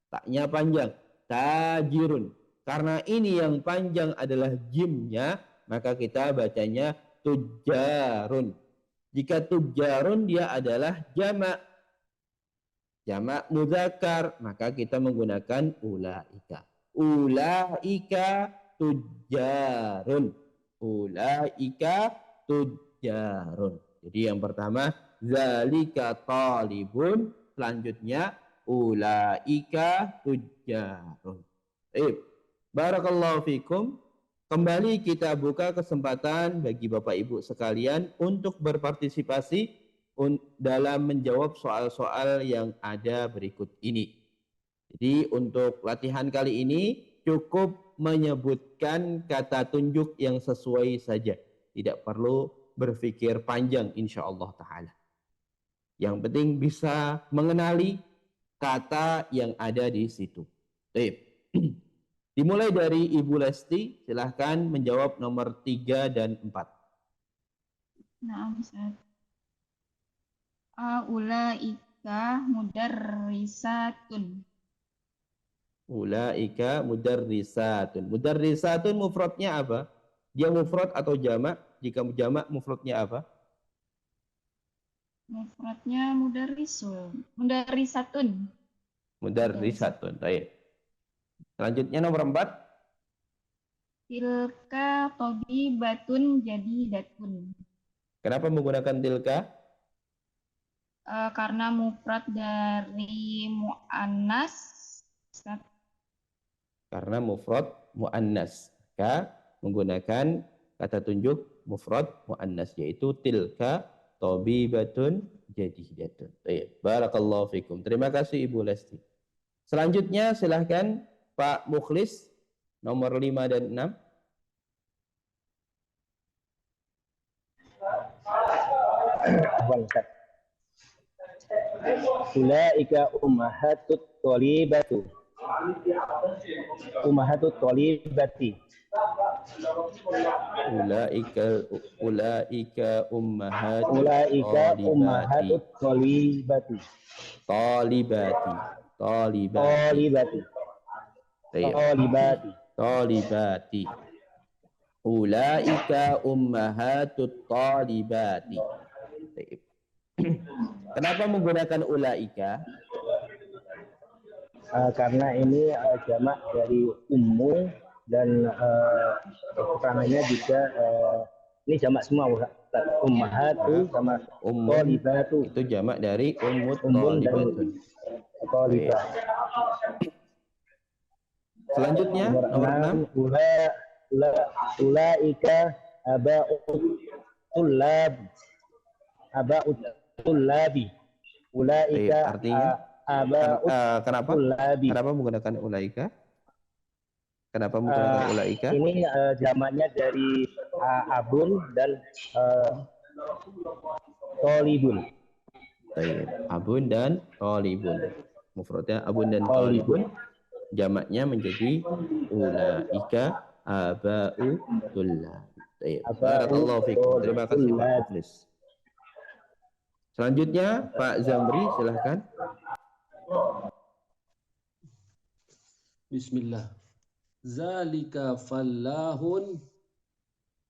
Taknya panjang. Tajirun. Karena ini yang panjang adalah jimnya, maka kita bacanya tujarun. Jika tujarun dia adalah jamak. Jamak muzakkar, maka kita menggunakan ulaika. Ulaika tujarun. Ulaika tujarun. Jadi yang pertama zalika talibun, selanjutnya ulaika tujarun. Barakallahu fikum. Kembali kita buka kesempatan bagi Bapak Ibu sekalian untuk berpartisipasi dalam menjawab soal-soal yang ada berikut ini. Jadi untuk latihan kali ini cukup menyebutkan kata tunjuk yang sesuai saja. Tidak perlu berpikir panjang insya Allah ta'ala. Yang penting bisa mengenali kata yang ada di situ. Baik. Dimulai dari Ibu Lesti, silahkan menjawab nomor 3 dan 4. Nah, Ustaz. Ulaika mudarrisatun. Ulaika mudarrisatun. Mudarrisatun mufradnya apa? Dia mufrad atau jamak? Jika jamak mufradnya apa? Mufradnya mudarrisun. Mudarrisatun. Mudarrisatun. Baik. Selanjutnya nomor 4. Tilka tobibatun jadidatun. Kenapa menggunakan tilka? Karena mufrad dari mu'annas. Karena mufrad mu'annas. Maka menggunakan kata tunjuk mufrad mu'annas, yaitu tilka tobibatun jadidatun. Baik. Barakallahu fikum. Terima kasih Ibu Lesti. Selanjutnya silahkan Pak Mukhlis, nomor 5 dan 6. Ulaika ummahatut thalibatu. Ummahatut thalibati. Ulaika ummahatul Ulaika talibati. ummahatut thalibati. Talibati. Talibati. Thalibati. Baik. Thalibati. Talibati. Ulaika ummahatut talibati. Baik. Kenapa menggunakan ulaika? Karena ini jamak dari ummu dan keterangannya juga ini jamak semua Ustaz. Ummahatu sama Ummun thalibatu. itu jamak dari ummut Ummun dan talibatun. thalibah. Selanjutnya nomor 6. Ulaika aba'ut tullab. Aba'ut tullabi. Ulaika Artinya aba'ut kenapa? tullabi. Kenapa menggunakan ulaika? Kenapa menggunakan ulaika? Ini jamaknya dari abun dan tolibun. Baik. Abun dan tolibun. Mufradnya abun dan tolibun. Jamaknya menjadi ulaika aba'u tullab. Baik. Barakallahu fikum. Terima kasih Pak Muflis. Selanjutnya Pak Zamri, silahkan. Bismillah. Zalika fallahun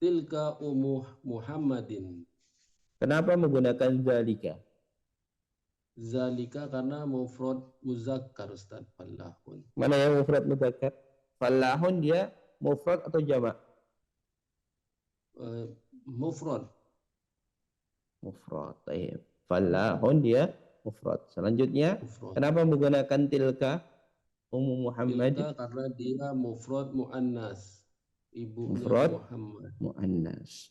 tilka umuh Muhammadin. Kenapa menggunakan zalika? Zalika karena mufrad muzakkar Ustaz, fallahun. Mana yang mufrad mudzakkar? Fallahun dia mufrad atau jamak? Mufrad. Mufrad. Baik. Fallahun dia mufrad. Selanjutnya, Mufrad. kenapa menggunakan tilka? Ummu Muhammad. Tilka karena dia mufrad muannas. Ibunya Mufrad Muhammad. muannas.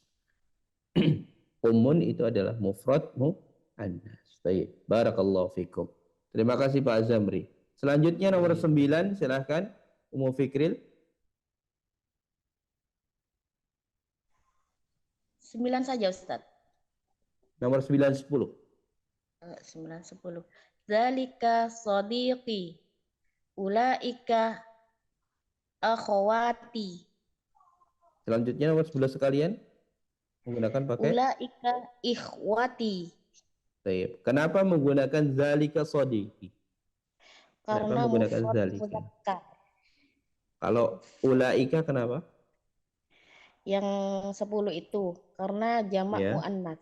Ummun itu adalah mufrad muannas. Baik. Barakallahu fikum. Terima kasih Pak Zamri. Selanjutnya nomor 9, silahkan Ummu Fikril. 9 saja Ustaz. Nomor 9, 10. 9, 10. Zalika sadiqi. Ulaika akhwati. Selanjutnya nomor 11 sekalian. Menggunakan pakai. Ulaika ikhwati. Baik. Kenapa menggunakan zalika sadiqi? Karena menggunakan mufrad zalika? mudzakkar. Kalau ulaika kenapa? Yang 10 itu karena jamak Ya. muannas.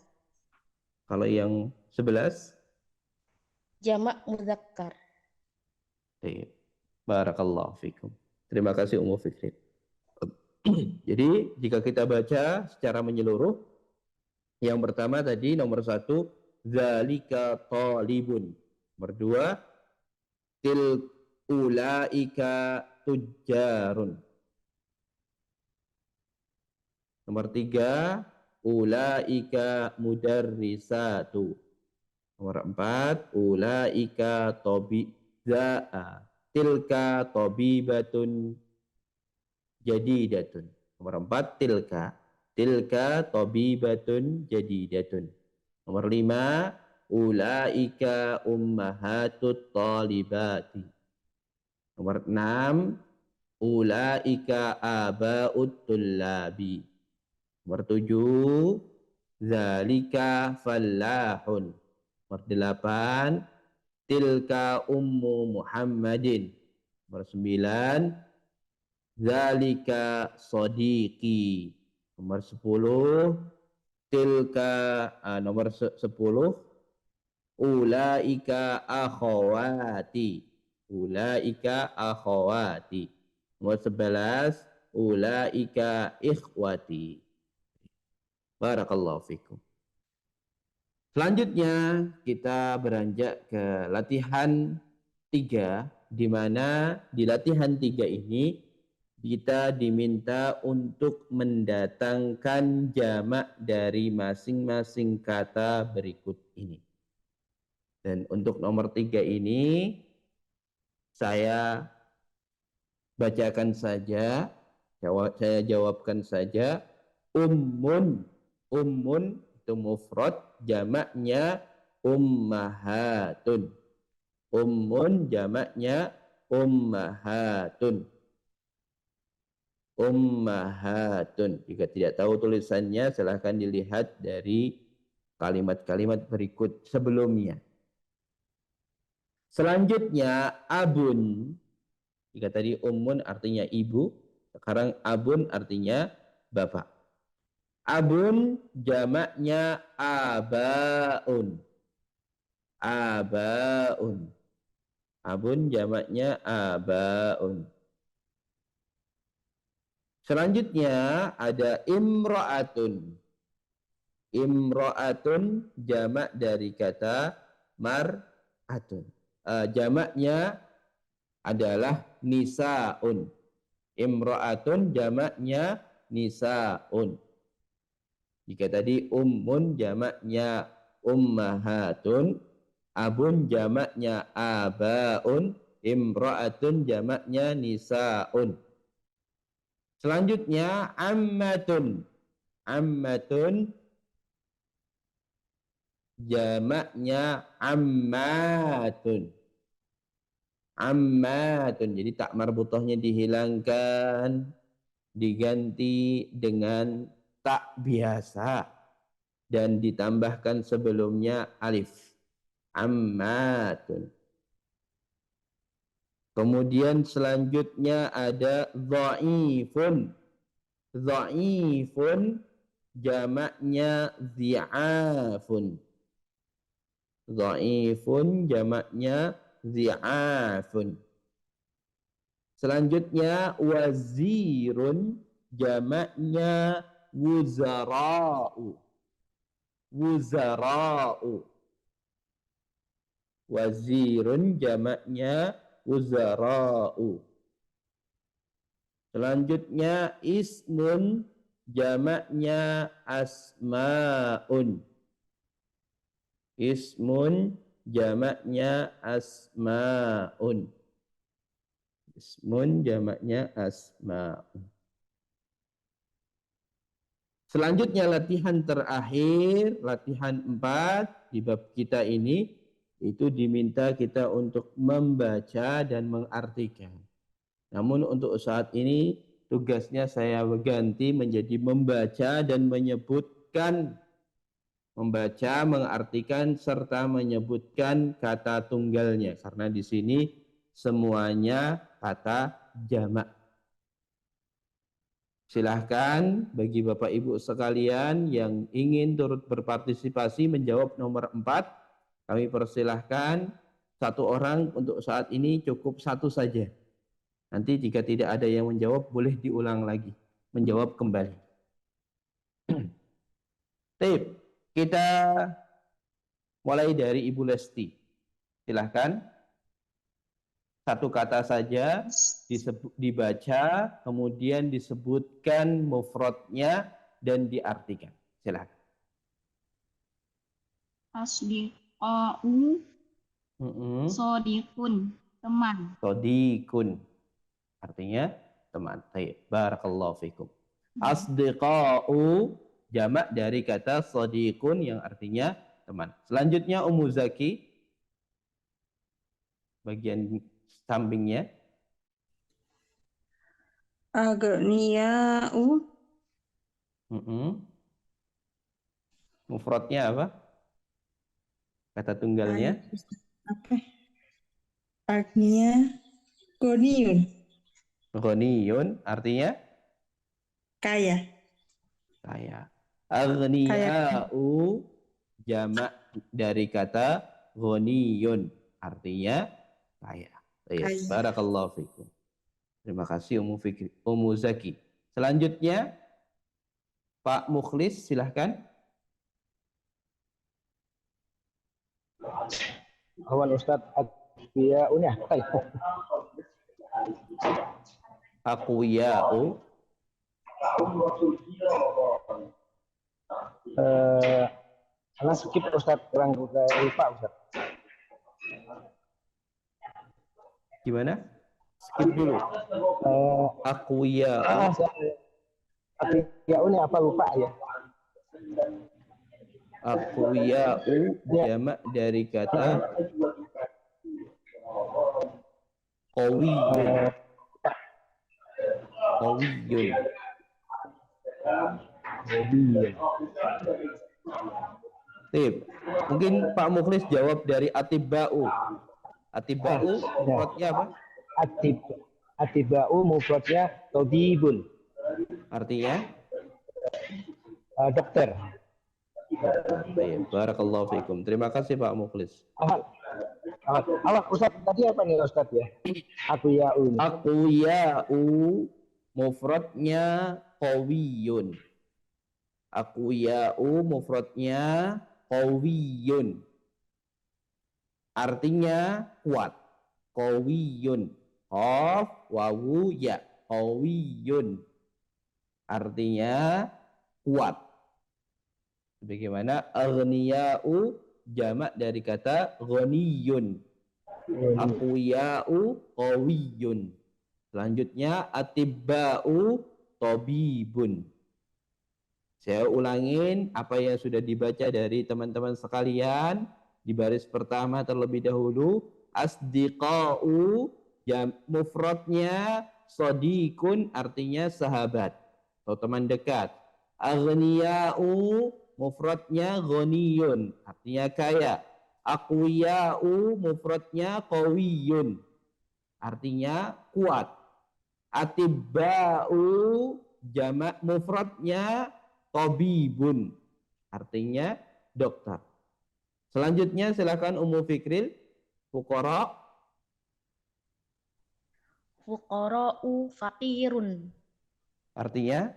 Kalau yang 11? Jamak mudzakkar. Baik. Barakallahu fikum. Terima kasih Ummu Fikri. Jadi jika kita baca secara menyeluruh, yang pertama tadi nomor 1 zalika talibun. Nomor 2 til ulaika tujjarun. Nomor 3 ulaika mudarrisatu. Nomor 4 ulaika za'a tilka tabibatun jadidatun. Nomor 4 tilka tabibatun jadidatun. Nomor 5 ulaika ummahatut talibati. Nomor 6 ulaika aba'ut tullabi. Nomor 7 zalika fallahun. Nomor 8 tilka ummu Muhammadin. Nomor 9 zalika sadiqi. Nomor 10 tilka nomor 10 ulaika akhawati. Ulaika akhawati. Nomor 11 ulaika ikhwati. Barakallahu fikum. Selanjutnya kita beranjak ke latihan 3, di mana di latihan 3 ini kita diminta untuk mendatangkan jamak dari masing-masing kata berikut ini. Dan untuk nomor 3 ini saya bacakan saja, saya jawabkan saja. Ummun itu mufrad, jamaknya ummahatun. Ummun jamaknya ummahatun. Ummahatun. Jika tidak tahu tulisannya, silahkan dilihat dari kalimat-kalimat berikut sebelumnya. Selanjutnya, abun. Jika tadi ummun artinya ibu, sekarang abun artinya bapak. Abun jamaknya abaun. Abaun. Abun jamaknya abaun. Selanjutnya ada imra'atun. Imra'atun jamak dari kata mar'atun. Jamaknya adalah nisaun. Imra'atun jamaknya nisaun. Jika tadi ummun jamaknya ummahatun, abun jamaknya abaun, imra'atun jamaknya nisaun. Selanjutnya ammatun. Ammatun jamaknya ammatun. Ammatun. Jadi tak marbutohnya dihilangkan, diganti dengan tak biasa dan ditambahkan sebelumnya alif. Ammatun. Kemudian selanjutnya ada dha'ifun. Dha'ifun jamaknya dhi'afun. Dha'ifun jamaknya dhi'afun. Selanjutnya wazirun jamaknya wuzara'u. Wuzara'u. Wazirun jamaknya wuzara'u. Selanjutnya ismun jamaknya asma'un. Ismun jamaknya asma'un. Ismun jamaknya asma'un. Selanjutnya latihan terakhir, latihan 4 di bab kita ini, itu diminta kita untuk membaca dan mengartikan. Namun untuk saat ini tugasnya saya ganti menjadi membaca dan menyebutkan, membaca, mengartikan serta menyebutkan kata tunggalnya, karena di sini semuanya kata jamak. Silahkan bagi Bapak Ibu sekalian yang ingin turut berpartisipasi menjawab nomor 4, kami persilahkan satu orang untuk saat ini cukup satu saja. Nanti jika tidak ada yang menjawab boleh diulang lagi, menjawab kembali. Tip, kita mulai dari Ibu Lesti. Silahkan. Satu kata saja dibaca, kemudian disebutkan mufradnya dan diartikan. Silakan. Asdiqa'u, sodikun, teman. Sodikun, artinya teman. Baik, barakallahu fikum. Asdiqa'u, jamak dari kata sodikun yang artinya teman. Selanjutnya Ummu Zaki, bagian sampingnya. Aghniya'u, Mufradnya apa? Kata tunggalnya. apa? Agniya, Ghaniyun, Ghaniyun artinya kaya. kaya. Aghniya'u jamak dari kata ghaniyun artinya kaya. Baik, barakallahu fikum. Terima kasih Ummu Zaki. Selanjutnya Pak Mukhlis, silahkan. Awan Ustaz Aqwiya'un ya. Aqwiya'u. Karena skip Ustaz, kurang lupa Ustaz. Gimana? Skip dulu. Aqwiya'u. Aqwiya'un apa lupa ya? Aqwiya'u jamak dari kata Qawiyun. Qawiyun. Qawiyun. Tip. Mungkin Pak Mukhlis jawab dari atiba'u. Atiba'u mufradnya apa? Atiba'u mufradnya tabibun. Artinya? Dokter. Baik, barakallahu fikum. Terima kasih Pak Mukhlis. Awak Ustaz tadi apa nih Ustaz ya? Aku ya'un. Aqwiya'u mufradnya qawiyun. Aqwiya'u mufradnya qawiyun. Artinya kuat. Qawiyun. Qaf wawu ya. Qawiyun. Artinya kuat. Bagaimana? Aghniya'u jamak dari kata ghaniyun. Aqwiya'u qawiyun. Selanjutnya atibba'u tabibun. Saya ulangin apa yang sudah dibaca dari teman-teman sekalian di baris pertama terlebih dahulu. Asdiqa'u mufradnya sadiqun artinya sahabat atau teman dekat. Aghniya'u mufradnya ghaniyun artinya kaya. Aqwiya'u mufradnya qawiyun artinya kuat. Atibba'u jamak mufradnya tabibun artinya dokter. Selanjutnya silakan Ummu Fikril. Fuqara. Fuqara'u fakirun. Artinya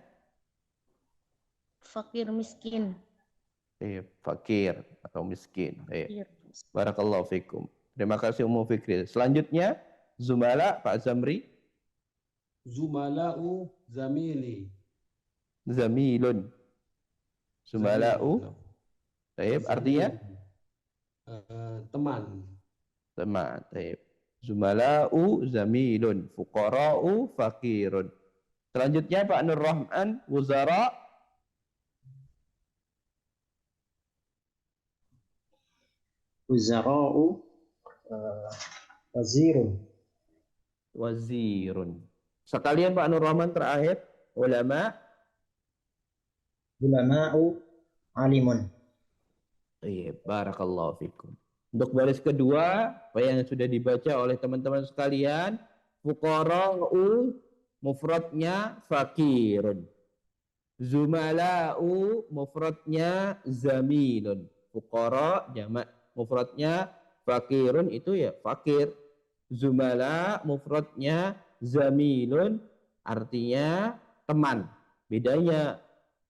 Fakir miskin. fakir atau miskin. Fakir. Barakallahu fikum. Terima kasih Ummu Fikril. Selanjutnya Zumala Pak Zamri. Zumala'u zamili. Zamilun. Zumala'u. Baik, artinya Teman. teman. Baik. Zumala'u zamilun. Fuqara'u fakirun. Selanjutnya Pak Nur Rahman Wuzara. Wuzara'u wazirun. Wazirun. Sekalian Pak Nur Rahman terakhir. Ulama. Ulama'u alimun. Iya, barakallahu fikum. Untuk baris kedua, apa yang sudah dibaca oleh teman-teman sekalian, fuqara'u mufradnya fakirun. Zumala'u mufradnya zamilun. Fuqara jamak mufradnya fakirun itu ya fakir. Zumala mufradnya zamilun artinya teman. Bedanya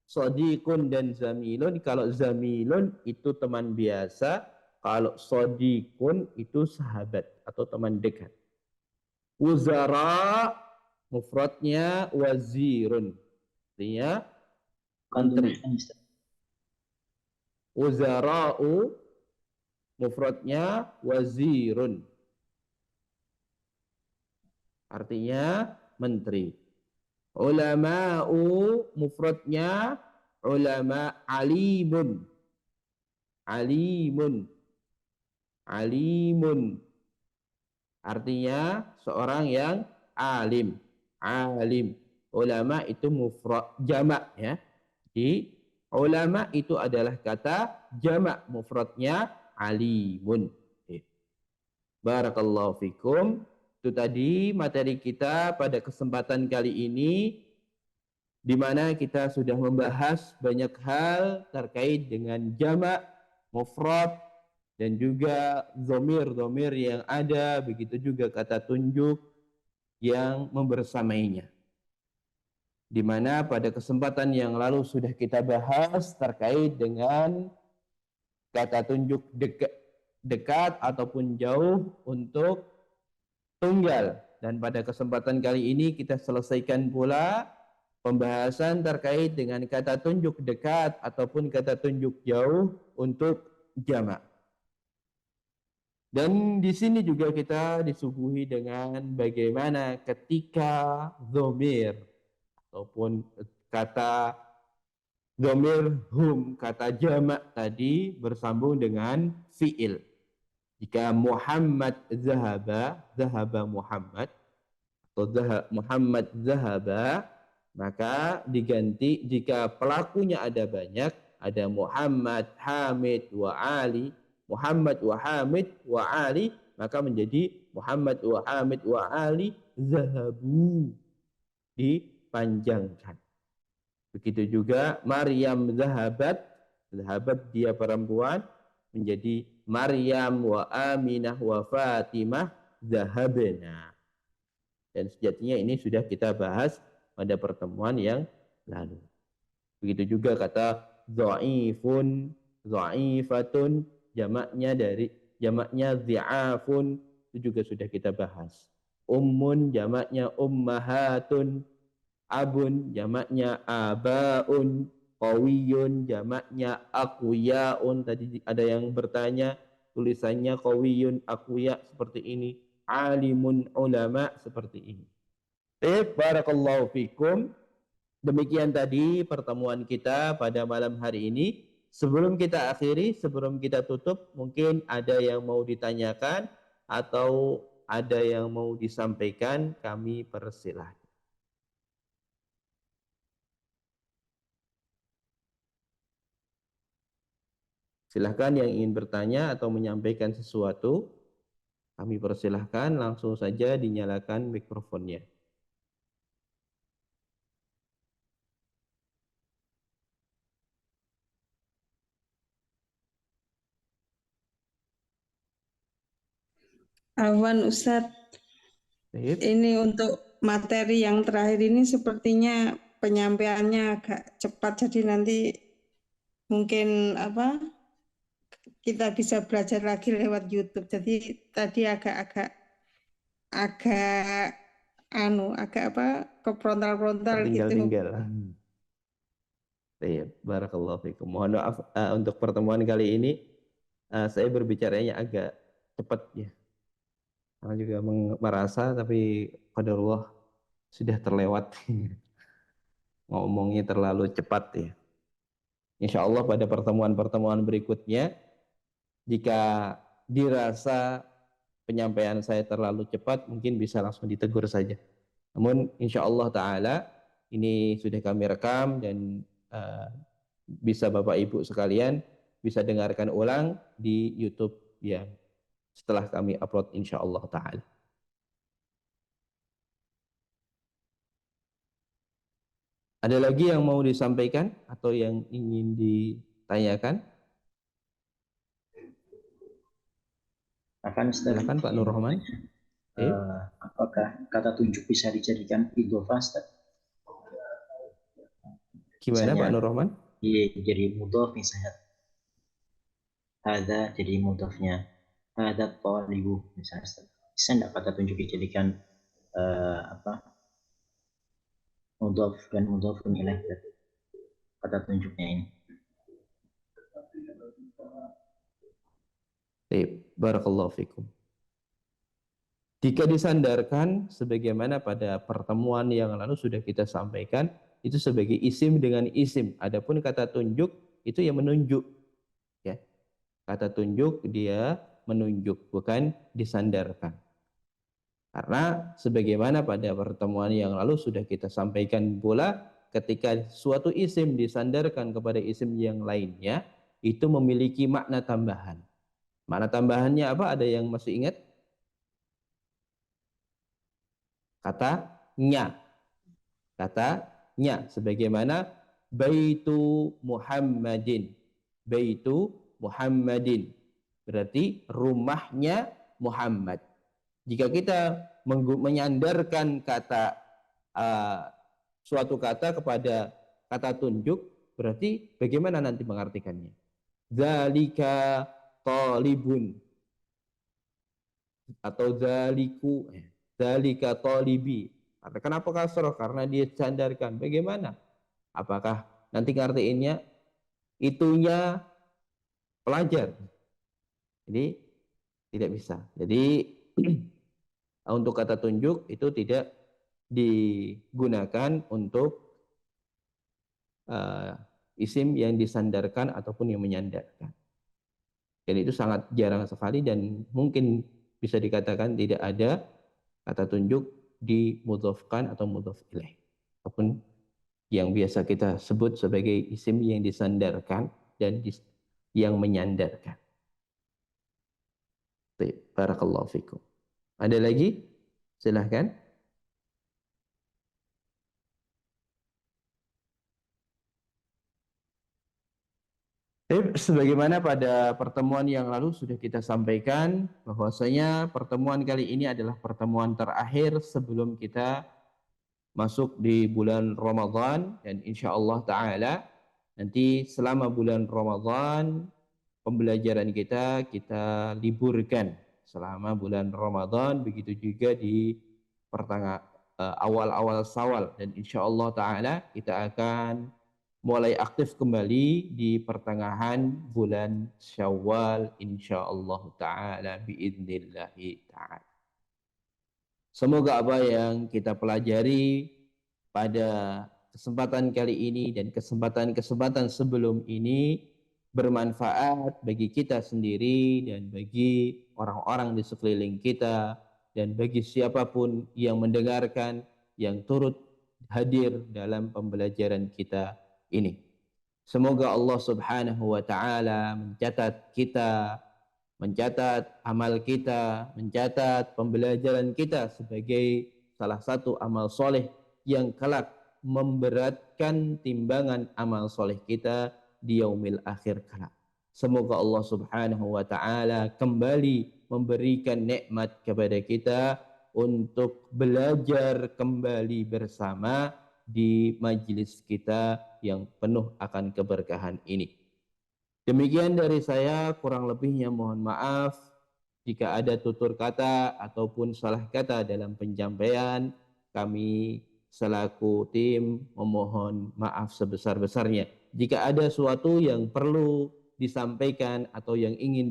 sadiqun dan zamilun, kalau zamilun itu teman biasa, kalau sadiqun itu sahabat atau teman dekat. Wuzara mufradnya wazirun, artinya menteri. Wuzara'u mufradnya wazirun, artinya menteri. Ulama'u mufradnya ulama alimun. Alimun. Alimun. Artinya seorang yang alim. Alim. Ulama itu mufrad jamak ya. Jadi ulama itu adalah kata jamak, mufradnya alimun. Barakallahu fikum. Itu tadi materi kita pada kesempatan kali ini, di mana kita sudah membahas banyak hal terkait dengan jamak, mufrad, dan juga dhamir-dhamir yang ada, begitu juga kata tunjuk yang membersamainya. Di mana pada kesempatan yang lalu sudah kita bahas terkait dengan kata tunjuk dekat ataupun jauh untuk tunggal, dan pada kesempatan kali ini kita selesaikan pula pembahasan terkait dengan kata tunjuk dekat ataupun kata tunjuk jauh untuk jamak. Dan di sini juga kita disuguhi dengan bagaimana ketika dhamir ataupun kata dhamir hum, kata jamak tadi bersambung dengan fi'il. Jika Muhammad zahaba, zahaba Muhammad, atau Muhammad zahaba, maka diganti jika pelakunya ada banyak, ada Muhammad, Hamid, wa Ali, Muhammad wa Hamid wa Ali, maka menjadi Muhammad wa Hamid wa Ali zahabu, dipanjangkan. Begitu juga Maryam zahabat, zahabat dia perempuan, menjadi Maryam wa Aminah wa Fatimah zahabna. Dan sejatinya ini sudah kita bahas pada pertemuan yang lalu. Begitu juga kata dhaifun, dhaifatun, jamaknya dhi'afun, itu juga sudah kita bahas. Ummun jamaknya ummahatun, abun jamaknya abaun, qawiyun jamaknya aqwiyaun. Tadi ada yang bertanya tulisannya qawiyun aqwiya seperti ini, alimun ulama seperti ini. Barakallahu fikum. Demikian tadi pertemuan kita pada malam hari ini. Sebelum kita akhiri, sebelum kita tutup, mungkin ada yang mau ditanyakan atau ada yang mau disampaikan, kami persilahkan. Silahkan yang ingin bertanya atau menyampaikan sesuatu, kami persilahkan, langsung saja dinyalakan mikrofonnya. Awan Ustadz, Baik. ini untuk materi yang terakhir ini sepertinya penyampaiannya agak cepat, jadi nanti mungkin kita bisa belajar lagi lewat YouTube. Jadi tadi agak ke frontal-frontal gitu. Tertinggal-tinggal. Baik, barakallahu fikum. Mohon maaf untuk pertemuan kali ini saya berbicaranya agak cepat ya. Karena juga merasa tapi qadarullah sudah terlewat. Ngomongnya terlalu cepat ya. Insya Allah pada pertemuan-pertemuan berikutnya, jika dirasa penyampaian saya terlalu cepat, mungkin bisa langsung ditegur saja. Namun insya Allah Ta'ala ini sudah kami rekam dan bisa Bapak Ibu sekalian bisa dengarkan ulang di YouTube yang setelah kami upload insya Allah Ta'ala. Ada lagi yang mau disampaikan atau yang ingin ditanyakan? Silakan Pak Nur Rahman. Apakah kata tunjuk bisa dijadikan idhofah, Ustaz? Gimana Misalnya, Pak Nur Rahman? Iya, jadi mudhof misalnya. Hadza jadi mudhofnya. Hadza thalibu misalnya, Ustaz. Bisa enggak kata tunjuk dijadikan mudhof dan mudhofun ilaih, kata tunjuknya ini? Barakallahu fikum. Jika disandarkan sebagaimana pada pertemuan yang lalu sudah kita sampaikan, itu sebagai isim dengan isim. Adapun kata tunjuk itu yang menunjuk. Ya. Kata tunjuk dia menunjuk, bukan disandarkan. Karena sebagaimana pada pertemuan yang lalu sudah kita sampaikan pula, ketika suatu isim disandarkan kepada isim yang lainnya, itu memiliki makna tambahan. Makna tambahannya apa? Ada yang masih ingat? Kata nya. Kata nya. Sebagaimana Baitu Muhammadin. Baitu Muhammadin. Berarti rumahnya Muhammad. Jika kita menyandarkan kata suatu kata kepada kata tunjuk, berarti bagaimana nanti mengartikannya? Zalika talibun atau zaliku, zalika talibi. Kenapa kasroh? Karena dia sandarkan. Bagaimana? Apakah nanti ngartiinnya itunya pelajar? Jadi tidak bisa. Jadi untuk kata tunjuk itu tidak digunakan untuk isim yang disandarkan ataupun yang menyandarkan. Dan itu sangat jarang sekali dan mungkin bisa dikatakan tidak ada kata tunjuk dimudhofkan atau mudhof ilaih. Ataupun yang biasa kita sebut sebagai isim yang disandarkan dan yang menyandarkan. Baik, barakallahu fikum. Ada lagi? Silahkan. Sebagaimana pada pertemuan yang lalu sudah kita sampaikan bahwasanya pertemuan kali ini adalah pertemuan terakhir sebelum kita masuk di bulan Ramadan, dan insya Allah Ta'ala nanti selama bulan Ramadan pembelajaran kita liburkan selama bulan Ramadan, begitu juga di awal-awal Syawal, dan insya Allah Ta'ala kita akan mulai aktif kembali di pertengahan bulan Syawal insyaallah taala biidznillah taala. Semoga apa yang kita pelajari pada kesempatan kali ini dan kesempatan-kesempatan sebelum ini bermanfaat bagi kita sendiri dan bagi orang-orang di sekeliling kita dan bagi siapapun yang mendengarkan, yang turut hadir dalam pembelajaran kita ini. Semoga Allah Subhanahu wa taala mencatat amal kita, mencatat pembelajaran kita sebagai salah satu amal soleh yang kelak memberatkan timbangan amal soleh kita di yaumil akhir kelak. Semoga Allah Subhanahu wa taala kembali memberikan nikmat kepada kita untuk belajar kembali bersama di majelis kita yang penuh akan keberkahan ini. Demikian dari saya, kurang lebihnya mohon maaf jika ada tutur kata ataupun salah kata dalam penyampaian. Kami selaku tim memohon maaf sebesar-besarnya. Jika ada sesuatu yang perlu disampaikan atau yang ingin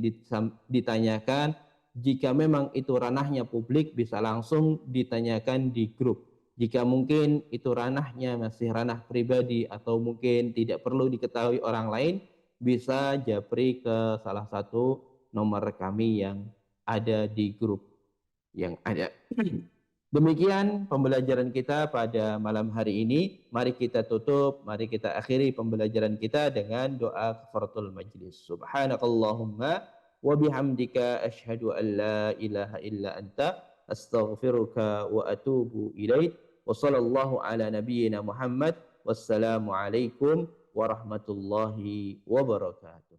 ditanyakan, jika memang itu ranahnya publik bisa langsung ditanyakan di grup. Jika mungkin itu ranahnya masih ranah pribadi atau mungkin tidak perlu diketahui orang lain, bisa japri ke salah satu nomor kami yang ada di grup yang ada. Demikian pembelajaran kita pada malam hari ini. Mari kita tutup, mari kita akhiri pembelajaran kita dengan doa kafaratul majlis. Subhanakallahumma wa bihamdika asyhadu an la ilaha illa anta astaghfiruka wa atubu ilaik. Wa sallallahu ala nabiyyina Muhammad. Wassalamu alaikum warahmatullahi wabarakatuh.